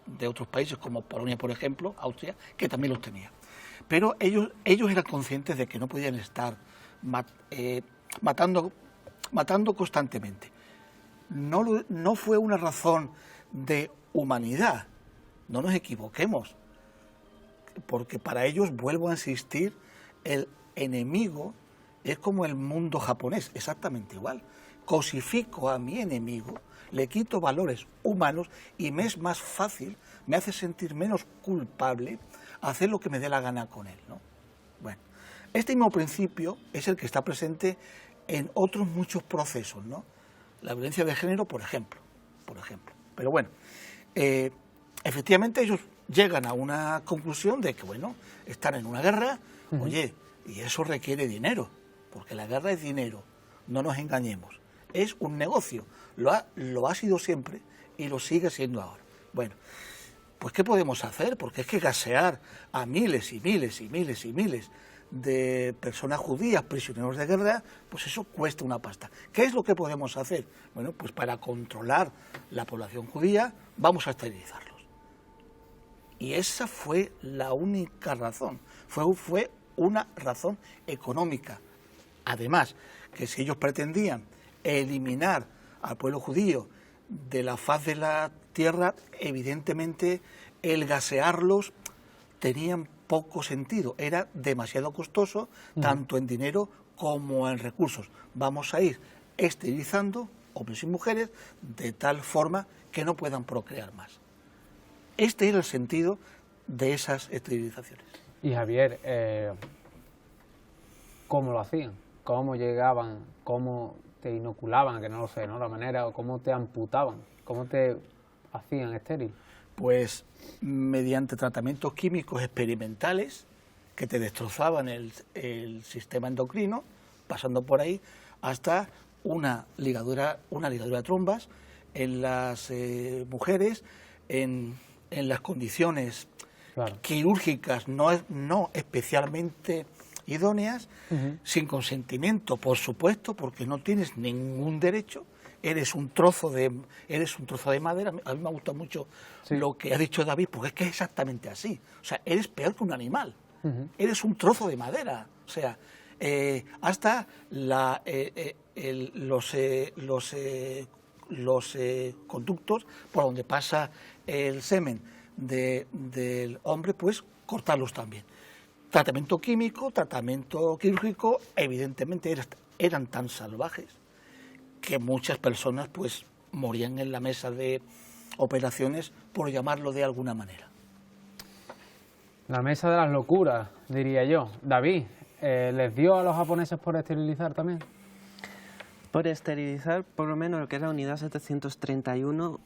países, como Polonia, por ejemplo, Austria, que también los tenía. Pero ellos eran conscientes de que no podían estar matando constantemente. No fue una razón de humanidad, no nos equivoquemos, porque para ellos, vuelvo a insistir, el enemigo es como el mundo japonés, exactamente igual. Cosifico a mi enemigo, le quito valores humanos y me es más fácil, me hace sentir menos culpable hacer lo que me dé la gana con él, ¿no? Bueno, este mismo principio es el que está presente en otros muchos procesos, ¿no? La violencia de género, por ejemplo. Pero bueno, efectivamente ellos llegan a una conclusión de que, bueno, están en una guerra, oye, y eso requiere dinero, porque la guerra es dinero, no nos engañemos. Es un negocio, lo ha sido siempre y lo sigue siendo ahora. Bueno, pues ¿qué podemos hacer? Porque es que gasear a miles y miles y miles y miles de personas judías, prisioneros de guerra, pues eso cuesta una pasta. ¿Qué es lo que podemos hacer? Bueno, pues para controlar la población judía vamos a esterilizarlos. Y esa fue la única razón, fue una razón económica. Además, que si ellos pretendían eliminar al pueblo judío de la faz de la tierra, evidentemente el gasearlos tenían poco sentido, era demasiado costoso, tanto en dinero como en recursos. Vamos a ir esterilizando hombres y mujeres de tal forma que no puedan procrear más. Este era el sentido de esas esterilizaciones. Y Javier, ¿cómo lo hacían? ¿Cómo llegaban? ¿Cómo te inoculaban? Que no lo sé, ¿no? La manera, o cómo te amputaban, cómo te hacían estéril. Pues mediante tratamientos químicos experimentales que te destrozaban el sistema endocrino, pasando por ahí, hasta una ligadura de trombas en las mujeres, en en las condiciones Claro. quirúrgicas no especialmente idóneas, sin consentimiento, por supuesto, porque no tienes ningún derecho. Eres un trozo de madera. A mí me gusta mucho lo que ha dicho David, porque es que es exactamente así. O sea, eres peor que un animal. Eres un trozo de madera. O sea, hasta los conductos por donde pasa el semen del hombre, pues cortarlos también. Tratamiento químico, tratamiento quirúrgico, evidentemente eran tan salvajes que muchas personas pues morían en la mesa de operaciones, por llamarlo de alguna manera. La mesa de las locuras, diría yo. David, ¿les dio a los japoneses por esterilizar también? Por esterilizar, por lo menos lo que es la unidad 731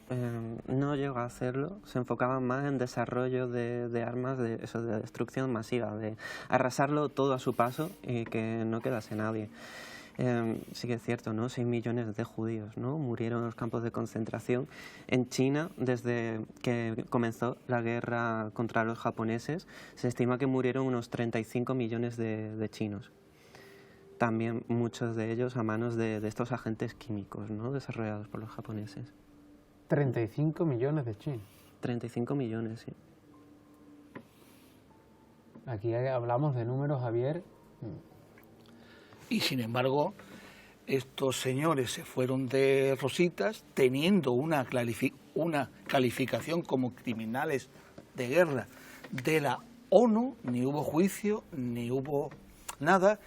no llegó a hacerlo, se enfocaban más en desarrollo de armas de destrucción masiva, de arrasarlo todo a su paso y que no quedase nadie. Sí que es cierto, ¿no? 6 millones de judíos, ¿no? Murieron en los campos de concentración. En China, desde que comenzó la guerra contra los japoneses, se estima que murieron unos 35 millones de chinos. También muchos de ellos a manos de estos agentes químicos, ¿no? Desarrollados por los japoneses. 35 millones de chinos. 35 millones, sí. Aquí hablamos de números, Javier. Y sin embargo, estos señores se fueron de rositas teniendo una calificación como criminales de guerra de la ONU, ni hubo juicio, ni hubo nada.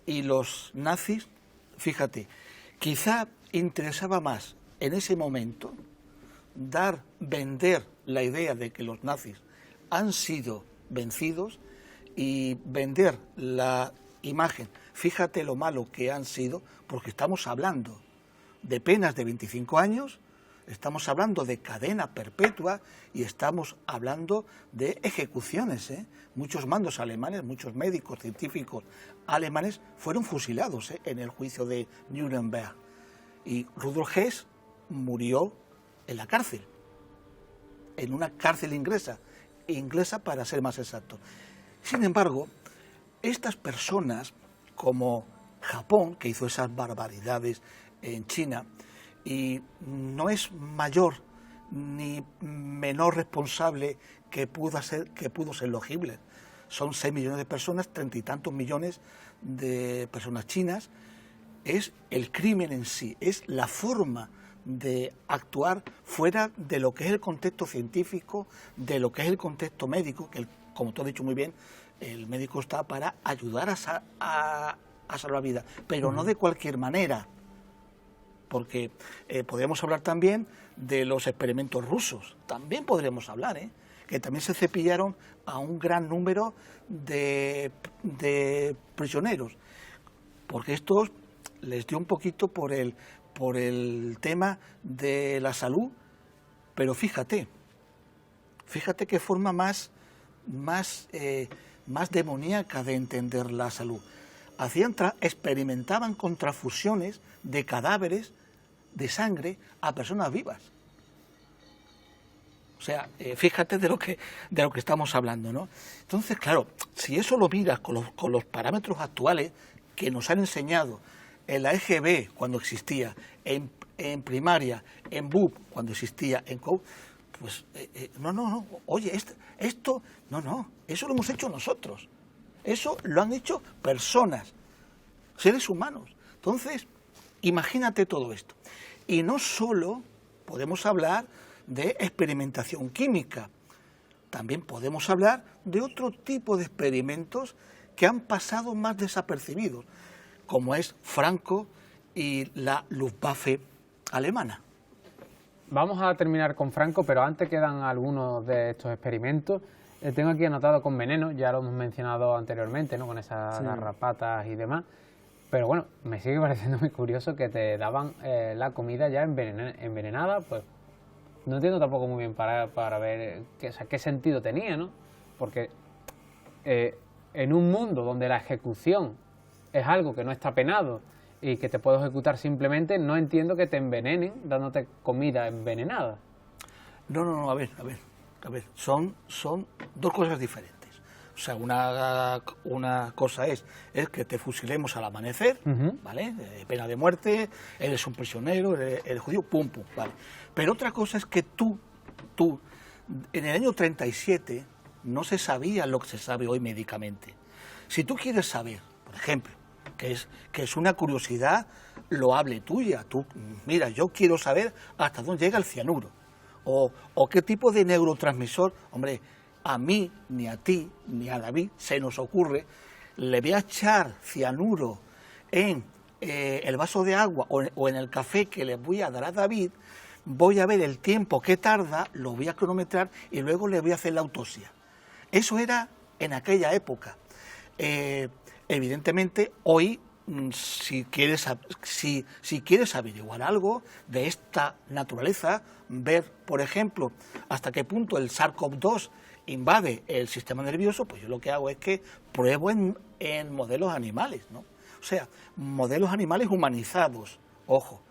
Y los nazis, fíjate, quizá interesaba más en ese momento vender la idea de que los nazis han sido vencidos y vender la imagen. Fíjate lo malo que han sido, porque estamos hablando de penas de 25 años, estamos hablando de cadena perpetua y estamos hablando de ejecuciones. Muchos mandos alemanes, muchos médicos, científicos alemanes fueron fusilados en el juicio de Nuremberg. Y Rudolf Hess murió en la cárcel, en una cárcel inglesa para ser más exacto. Sin embargo, estas personas, como Japón, que hizo esas barbaridades en China, y no es mayor ni menor responsable que pudo ser Hitler. Son 6 millones de personas, 30 y tantos millones de personas chinas. Es el crimen en sí, es la forma de actuar fuera de lo que es el contexto científico, de lo que es el contexto médico, que como tú has dicho muy bien, el médico está para ayudar a salvar vidas, pero no de cualquier manera, porque podríamos hablar también de los experimentos rusos, también podríamos hablar, que también se cepillaron a un gran número de prisioneros, porque estos les dio un poquito por el tema de la salud, pero fíjate qué forma más demoníaca de entender la salud. Experimentaban con transfusiones de cadáveres de sangre a personas vivas. O sea, fíjate de lo que estamos hablando, ¿no? Entonces, claro, si eso lo miras con los parámetros actuales que nos han enseñado en la EGB cuando existía, en primaria, en BUP cuando existía, en COU, pues no, oye, esto, no, eso lo hemos hecho nosotros. Eso lo han hecho personas, seres humanos. Entonces, imagínate todo esto. Y no solo podemos hablar de experimentación química, también podemos hablar de otro tipo de experimentos que han pasado más desapercibidos, como es Franco y la Luftwaffe alemana. Vamos a terminar con Franco, pero antes quedan algunos de estos experimentos. Tengo aquí anotado con veneno, ya lo hemos mencionado anteriormente, ¿no? Con esas garrapatas y demás. Pero bueno, me sigue pareciendo muy curioso que te daban la comida ya envenenada. Pues no entiendo tampoco muy bien para ver qué sentido tenía, ¿no? Porque en un mundo donde la ejecución es algo que no está penado y que te puedo ejecutar simplemente, no entiendo que te envenenen dándote comida envenenada. No, a ver. A ver, son dos cosas diferentes. O sea, una cosa es que te fusilemos al amanecer, ¿vale? Pena de muerte, eres un prisionero, eres judío, pum, pum, ¿vale? Pero otra cosa es que tú, en el año 37 no se sabía lo que se sabe hoy médicamente. Si tú quieres saber, por ejemplo, que es una curiosidad loable tuya, tú, mira, yo quiero saber hasta dónde llega el cianuro, o qué tipo de neurotransmisor, hombre, a mí, ni a ti, ni a David se nos ocurre, le voy a echar cianuro en el vaso de agua o en el café que le voy a dar a David, voy a ver el tiempo que tarda, lo voy a cronometrar y luego le voy a hacer la autopsia. Eso era en aquella época. Evidentemente, hoy, si quieres averiguar algo de esta naturaleza, ver, por ejemplo, hasta qué punto el SARS-CoV-2 invade el sistema nervioso, pues yo lo que hago es que pruebo en modelos animales, ¿no? O sea, modelos animales humanizados, ojo,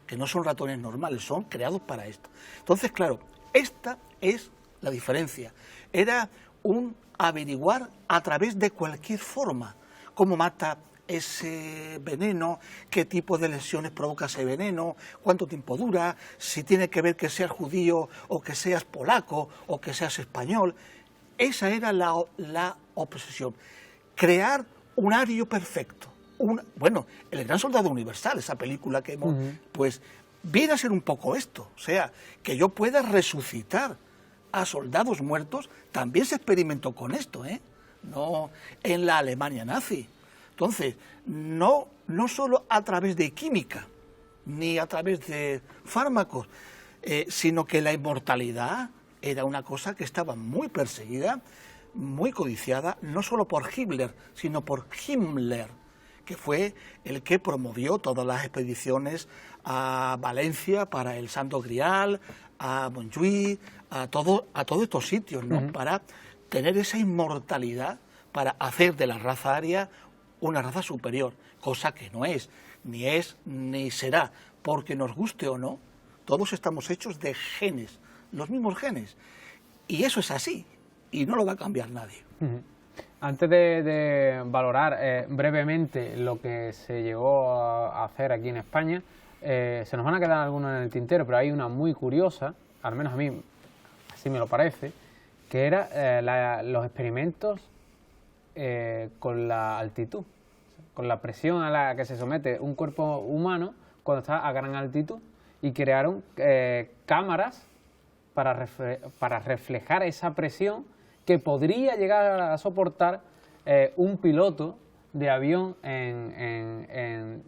que no son ratones normales, son creados para esto. Entonces, claro, esta es la diferencia. Era un averiguar a través de cualquier forma cómo mata ese veneno, qué tipo de lesiones provoca ese veneno, cuánto tiempo dura, si tiene que ver que seas judío o que seas polaco o que seas español. Esa era la obsesión, crear un ario perfecto. Bueno, El Gran Soldado Universal, esa película que hemos, pues viene a ser un poco esto, o sea, que yo pueda resucitar a soldados muertos, también se experimentó con esto, no en la Alemania nazi. Entonces, no solo a través de química, ni a través de fármacos, sino que la inmortalidad era una cosa que estaba muy perseguida, muy codiciada, no solo por Hitler, sino por Himmler, que fue el que promovió todas las expediciones a Valencia para el Santo Grial, a Montjuïc, a todos estos sitios, ¿no? Para tener esa inmortalidad, para hacer de la raza aria una raza superior, cosa que no es ni será, porque nos guste o no, todos estamos hechos de genes, los mismos genes, y eso es así, y no lo va a cambiar nadie. Antes de valorar brevemente lo que se llegó a hacer aquí en España, se nos van a quedar algunos en el tintero, pero hay una muy curiosa, al menos a mí así me lo parece, que era los experimentos con la altitud, con la presión a la que se somete un cuerpo humano cuando está a gran altitud, y crearon cámaras para reflejar esa presión que podría llegar a soportar un piloto de avión en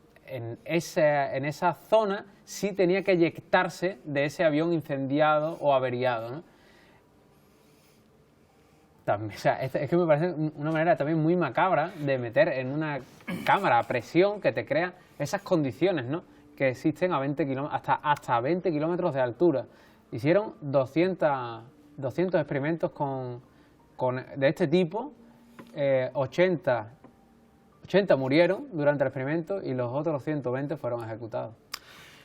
esa zona si tenía que eyectarse de ese avión incendiado o averiado, ¿no? También, o sea, es que me parece una manera también muy macabra de meter en una cámara a presión que te crea esas condiciones, ¿no?, que existen a 20 hasta 20 kilómetros de altura. Hicieron 200 experimentos de este tipo, 80 murieron durante el experimento y los otros 120 fueron ejecutados.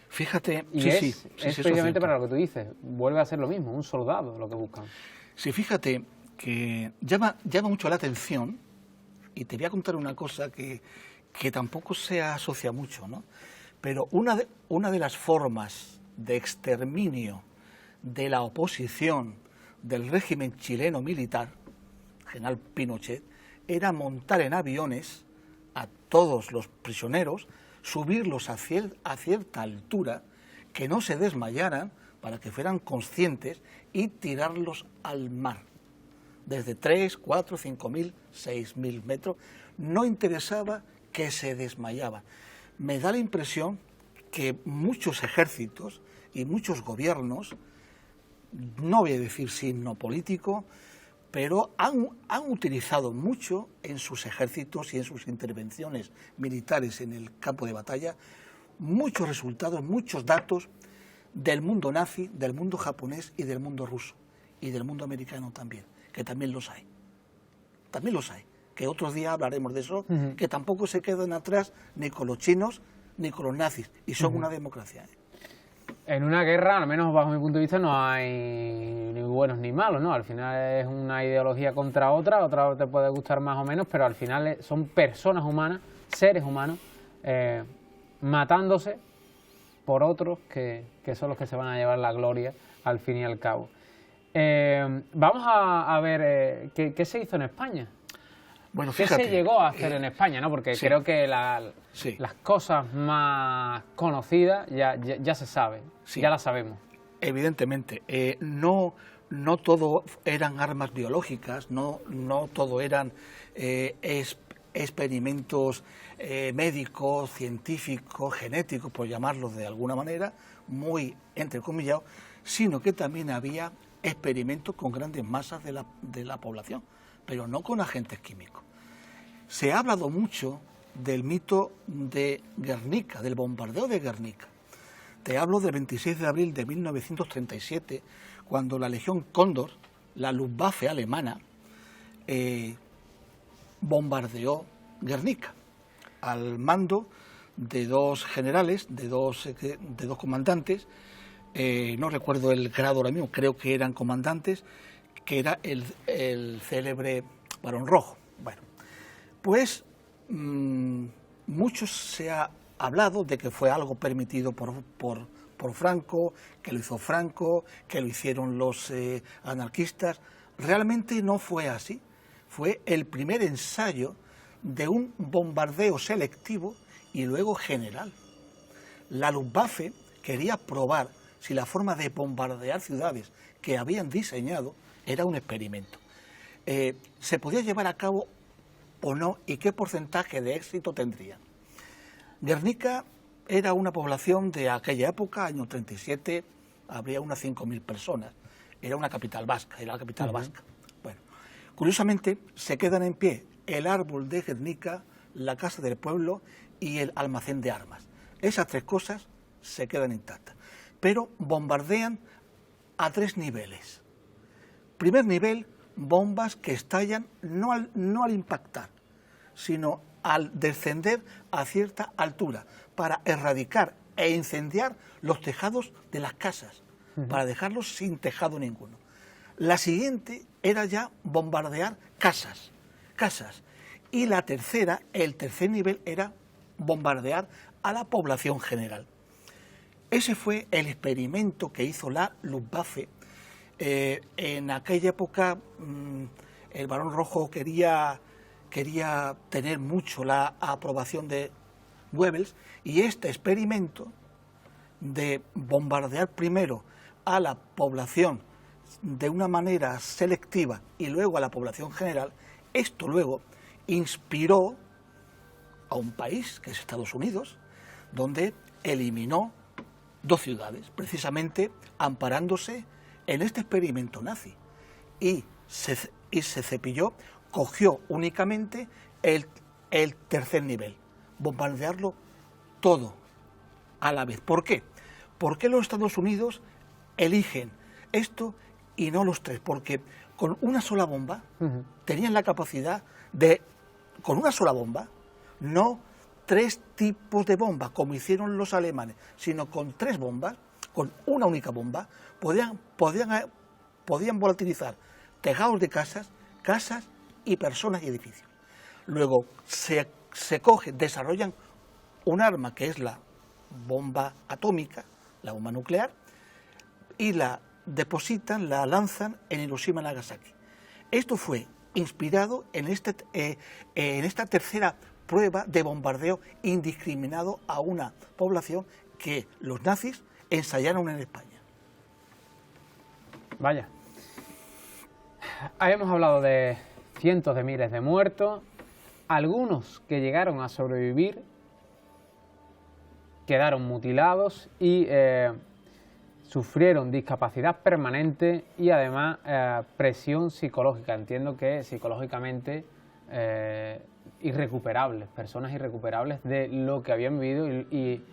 Fíjate, y es precisamente para lo que tú dices, vuelve a ser lo mismo, un soldado lo que buscan. Sí, fíjate que llama mucho la atención, y te voy a contar una cosa que tampoco se asocia mucho, ¿no? Pero una de las formas de exterminio de la oposición del régimen chileno militar, general Pinochet, era montar en aviones a todos los prisioneros, subirlos a cierta altura, que no se desmayaran para que fueran conscientes, y tirarlos al mar, desde 3, 4, 5.000, 6.000 metros. No interesaba que se desmayaban. Me da la impresión que muchos ejércitos y muchos gobiernos, no voy a decir signo político, pero han utilizado mucho en sus ejércitos y en sus intervenciones militares en el campo de batalla muchos resultados, muchos datos del mundo nazi, del mundo japonés y del mundo ruso, y del mundo americano también, que también los hay. También los hay, que otro día hablaremos de eso, que tampoco se quedan atrás ni con los chinos ni con los nazis, y son una democracia. En una guerra, al menos bajo mi punto de vista, no hay ni buenos ni malos, ¿no? Al final es una ideología contra otra, otra te puede gustar más o menos, pero al final son personas humanas, seres humanos, matándose por otros que son los que se van a llevar la gloria al fin y al cabo. Vamos a ver qué se hizo en España. Bueno, ¿Qué fíjate, se llegó a hacer en España? ¿No? Porque sí, creo que sí, las cosas más conocidas ya se saben, sí. ya las sabemos. Evidentemente, no todo eran armas biológicas, no todo eran experimentos médicos, científicos, genéticos, por llamarlos de alguna manera, muy entrecomillados, sino que también había experimentos con grandes masas de la población, pero no con agentes químicos. Se ha hablado mucho del mito de Guernica, del bombardeo de Guernica. Te hablo del 26 de abril de 1937, cuando la Legión Cóndor, la Luftwaffe alemana, bombardeó Guernica, al mando de dos generales, de dos comandantes, no recuerdo el grado ahora mismo, creo que eran comandantes, que era el célebre Barón Rojo. Bueno, pues mucho se ha hablado de que fue algo permitido por Franco, que lo hizo Franco, que lo hicieron los anarquistas. Realmente no fue así. Fue el primer ensayo de un bombardeo selectivo y luego general. La Luftwaffe quería probar si la forma de bombardear ciudades que habían diseñado era un experimento. ¿Se podía llevar a cabo o no y qué porcentaje de éxito tendría? Guernica era una población de aquella época, año 37, habría unas 5.000 personas. Era una capital vasca, era la capital vasca. Bueno, curiosamente se quedan en pie el árbol de Guernica, la casa del pueblo y el almacén de armas. Esas tres cosas se quedan intactas, pero bombardean a 3 niveles. Primer nivel, bombas que estallan no al impactar, sino al descender a cierta altura, para erradicar e incendiar los tejados de las casas, para dejarlos sin tejado ninguno. La siguiente era ya bombardear casas. Y la tercera, el tercer nivel, era bombardear a la población general. Ese fue el experimento que hizo la Luftwaffe. En aquella época el Barón Rojo quería tener mucho la aprobación de Goebbels, y este experimento de bombardear primero a la población de una manera selectiva y luego a la población general, esto luego inspiró a un país, que es Estados Unidos, donde eliminó 2 ciudades, precisamente amparándose en este experimento nazi, y se cepilló, cogió únicamente el tercer nivel, bombardearlo todo a la vez. ¿Por qué? ¿Por qué los Estados Unidos eligen esto y no los 3? Porque con una sola bomba tenían la capacidad de, con una sola bomba, no 3 tipos de bombas como hicieron los alemanes, sino con 3 bombas, con una única bomba, podían volatilizar tejados de casas y personas y edificios. Luego se coge, desarrollan un arma que es la bomba atómica, la bomba nuclear, y la depositan, la lanzan en Hiroshima y Nagasaki. Esto fue inspirado en esta tercera prueba de bombardeo indiscriminado a una población que los nazis ensayaron en España. Vaya. Hemos hablado de cientos de miles de muertos, algunos que llegaron a sobrevivir quedaron mutilados y sufrieron discapacidad permanente y además presión psicológica. Entiendo que psicológicamente irrecuperables, personas irrecuperables de lo que habían vivido y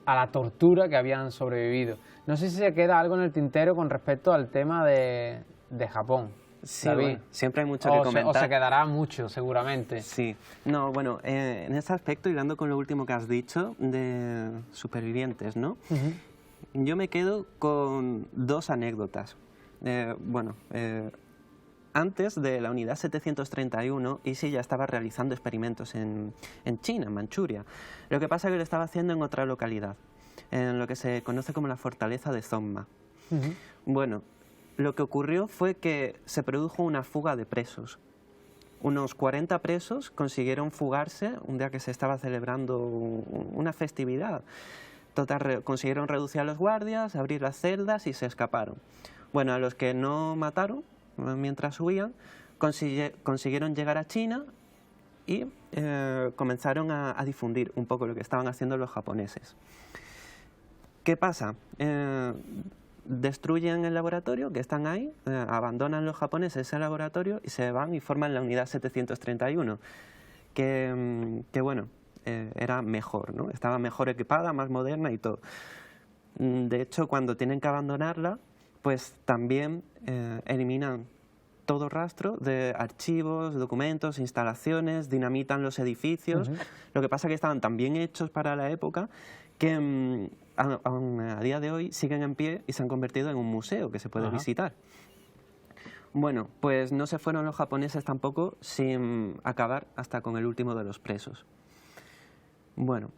a la tortura que habían sobrevivido. No sé si se queda algo en el tintero con respecto al tema de Japón. Sí, David. bueno, siempre hay mucho que comentar. O se quedará mucho, seguramente. Sí. No, bueno, en este aspecto, hilando con lo último que has dicho, de supervivientes, ¿no? yo me quedo con dos anécdotas. Antes de la unidad 731, Issy ya estaba realizando experimentos en China, en Manchuria. Lo que pasa es que lo estaba haciendo en otra localidad, en lo que se conoce como la fortaleza de Zomma. Bueno, lo que ocurrió fue que se produjo una fuga de presos. Unos 40 presos consiguieron fugarse un día que se estaba celebrando una festividad. Total, consiguieron reducir a los guardias, abrir las celdas y se escaparon. Bueno, a los que no mataron mientras huían, consiguieron llegar a China y comenzaron a difundir un poco lo que estaban haciendo los japoneses. ¿Qué pasa? Destruyen el laboratorio, que están ahí, abandonan los japoneses el laboratorio y se van y forman la unidad 731, que bueno, era mejor, ¿no? Estaba mejor equipada, más moderna y todo. De hecho, cuando tienen que abandonarla, pues también eliminan todo rastro de archivos, documentos, instalaciones, dinamitan los edificios. Lo que pasa es que estaban tan bien hechos para la época que aún a día de hoy siguen en pie y se han convertido en un museo que se puede visitar. Bueno, pues no se fueron los japoneses tampoco sin acabar hasta con el último de los presos. Bueno,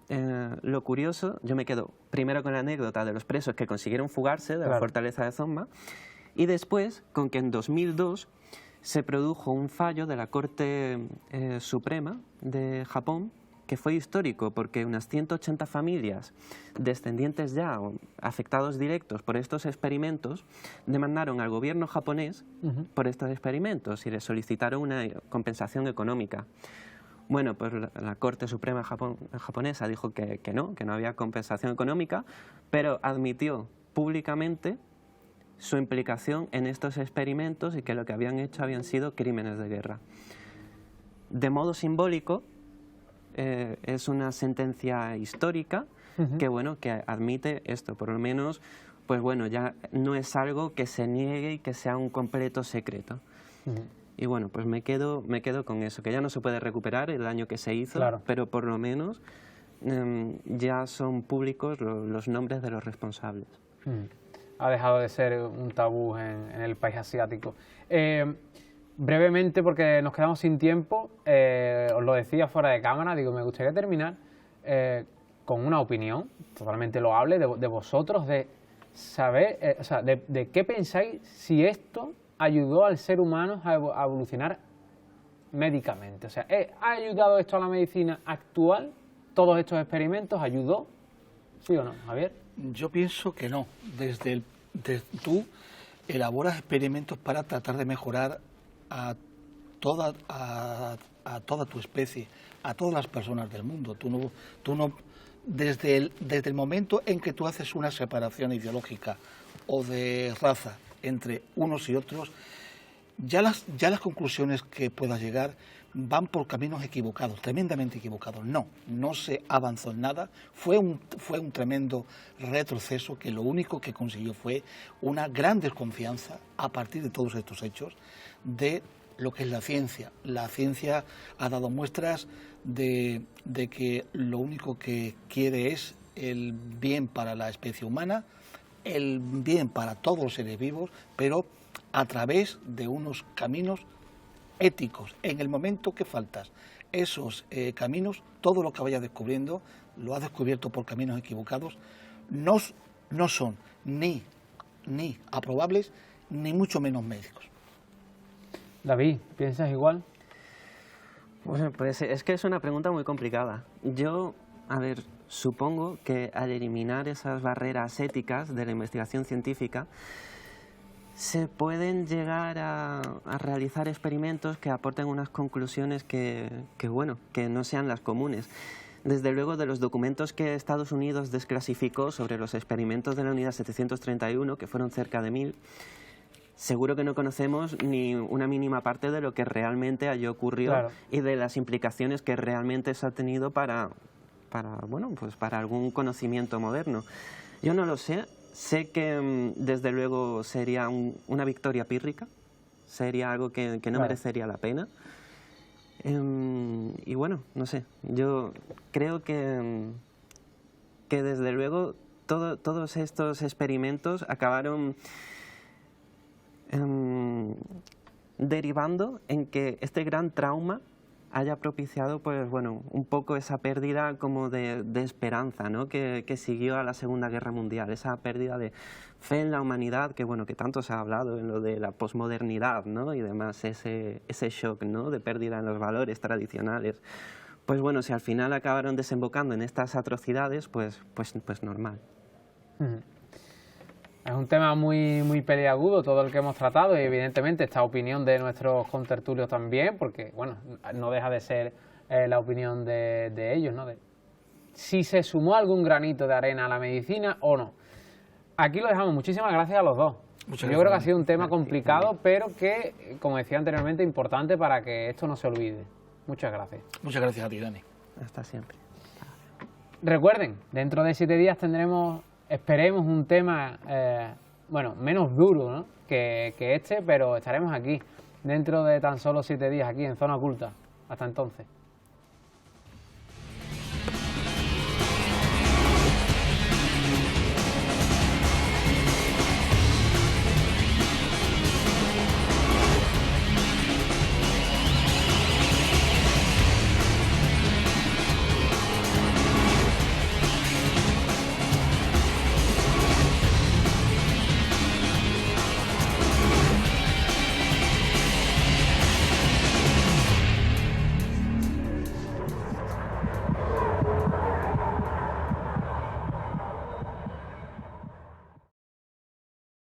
lo curioso, yo me quedo primero con la anécdota de los presos que consiguieron fugarse de la fortaleza de Zomma y después con que en 2002 se produjo un fallo de la Corte Suprema de Japón que fue histórico porque unas 180 familias descendientes ya o afectados directos por estos experimentos demandaron al gobierno japonés por estos experimentos y le solicitaron una compensación económica. Bueno, pues la Corte Suprema japonesa dijo que no había compensación económica, pero admitió públicamente su implicación en estos experimentos y que lo que habían hecho habían sido crímenes de guerra. De modo simbólico, es una sentencia histórica que, bueno, que admite esto, por lo menos, pues bueno, ya no es algo que se niegue y que sea un completo secreto. Y bueno, pues me quedo con eso, que ya no se puede recuperar el daño que se hizo, pero por lo menos ya son públicos los nombres de los responsables. Ha dejado de ser un tabú en el país asiático. Brevemente, porque nos quedamos sin tiempo, os lo decía fuera de cámara, digo, me gustaría terminar con una opinión totalmente loable de vosotros, de saber, o sea, de qué pensáis si esto ayudó al ser humano a evolucionar médicamente. O sea, ¿ha ayudado esto a la medicina actual? ¿Todos estos experimentos ayudó? ¿Sí o no, Javier? Yo pienso que no. Tú elaboras experimentos para tratar de mejorar a toda tu especie, a todas las personas del mundo. Tú no desde el momento en que tú haces una separación ideológica o de raza entre unos y otros, ya las conclusiones que puedas llegar van por caminos equivocados, tremendamente equivocados. No se avanzó en nada, fue un tremendo retroceso que lo único que consiguió fue una gran desconfianza a partir de todos estos hechos de lo que es la ciencia. La ciencia ha dado muestras de que lo único que quiere es el bien para la especie humana, el bien para todos los seres vivos, pero a través de unos caminos éticos. En el momento que faltas esos caminos, todo lo que vayas descubriendo, lo has descubierto por caminos equivocados, no son ni aprobables, ni mucho menos médicos. David, ¿piensas igual? Bueno, pues es que es una pregunta muy complicada. Yo, a ver, supongo que al eliminar esas barreras éticas de la investigación científica, se pueden llegar a realizar experimentos que aporten unas conclusiones que no sean las comunes. Desde luego, de los documentos que Estados Unidos desclasificó sobre los experimentos de la unidad 731, que fueron cerca de 1000, seguro que no conocemos ni una mínima parte de lo que realmente allí ocurrió y de las implicaciones que realmente eso ha tenido para algún conocimiento moderno. Yo no lo sé. Sé que desde luego sería una victoria pírrica, sería algo que no merecería la pena. Y bueno, no sé, yo creo que desde luego todos estos experimentos acabaron derivando en que este gran trauma haya propiciado, pues bueno, un poco esa pérdida como de esperanza, ¿no? que siguió a la Segunda Guerra Mundial, esa pérdida de fe en la humanidad, que bueno, que tanto se ha hablado en lo de la posmodernidad, ¿no? Y demás, ese shock, ¿no? De pérdida en los valores tradicionales. Pues bueno, si al final acabaron desembocando en estas atrocidades, pues normal. Es un tema muy peliagudo todo el que hemos tratado y evidentemente esta opinión de nuestros contertulios también, porque bueno, no deja de ser la opinión de ellos, ¿no? De si se sumó algún granito de arena a la medicina o no. Aquí lo dejamos. Muchísimas gracias a los dos. Yo creo que ha sido un tema complicado, pero que, como decía anteriormente, importante para que esto no se olvide. Muchas gracias. Muchas gracias a ti, Dani. Hasta siempre. Recuerden, dentro de 7 días tendremos, esperemos, un tema, bueno, menos duro, ¿no? que este, pero estaremos aquí, dentro de tan solo 7 días, aquí en Zona Oculta. Hasta entonces.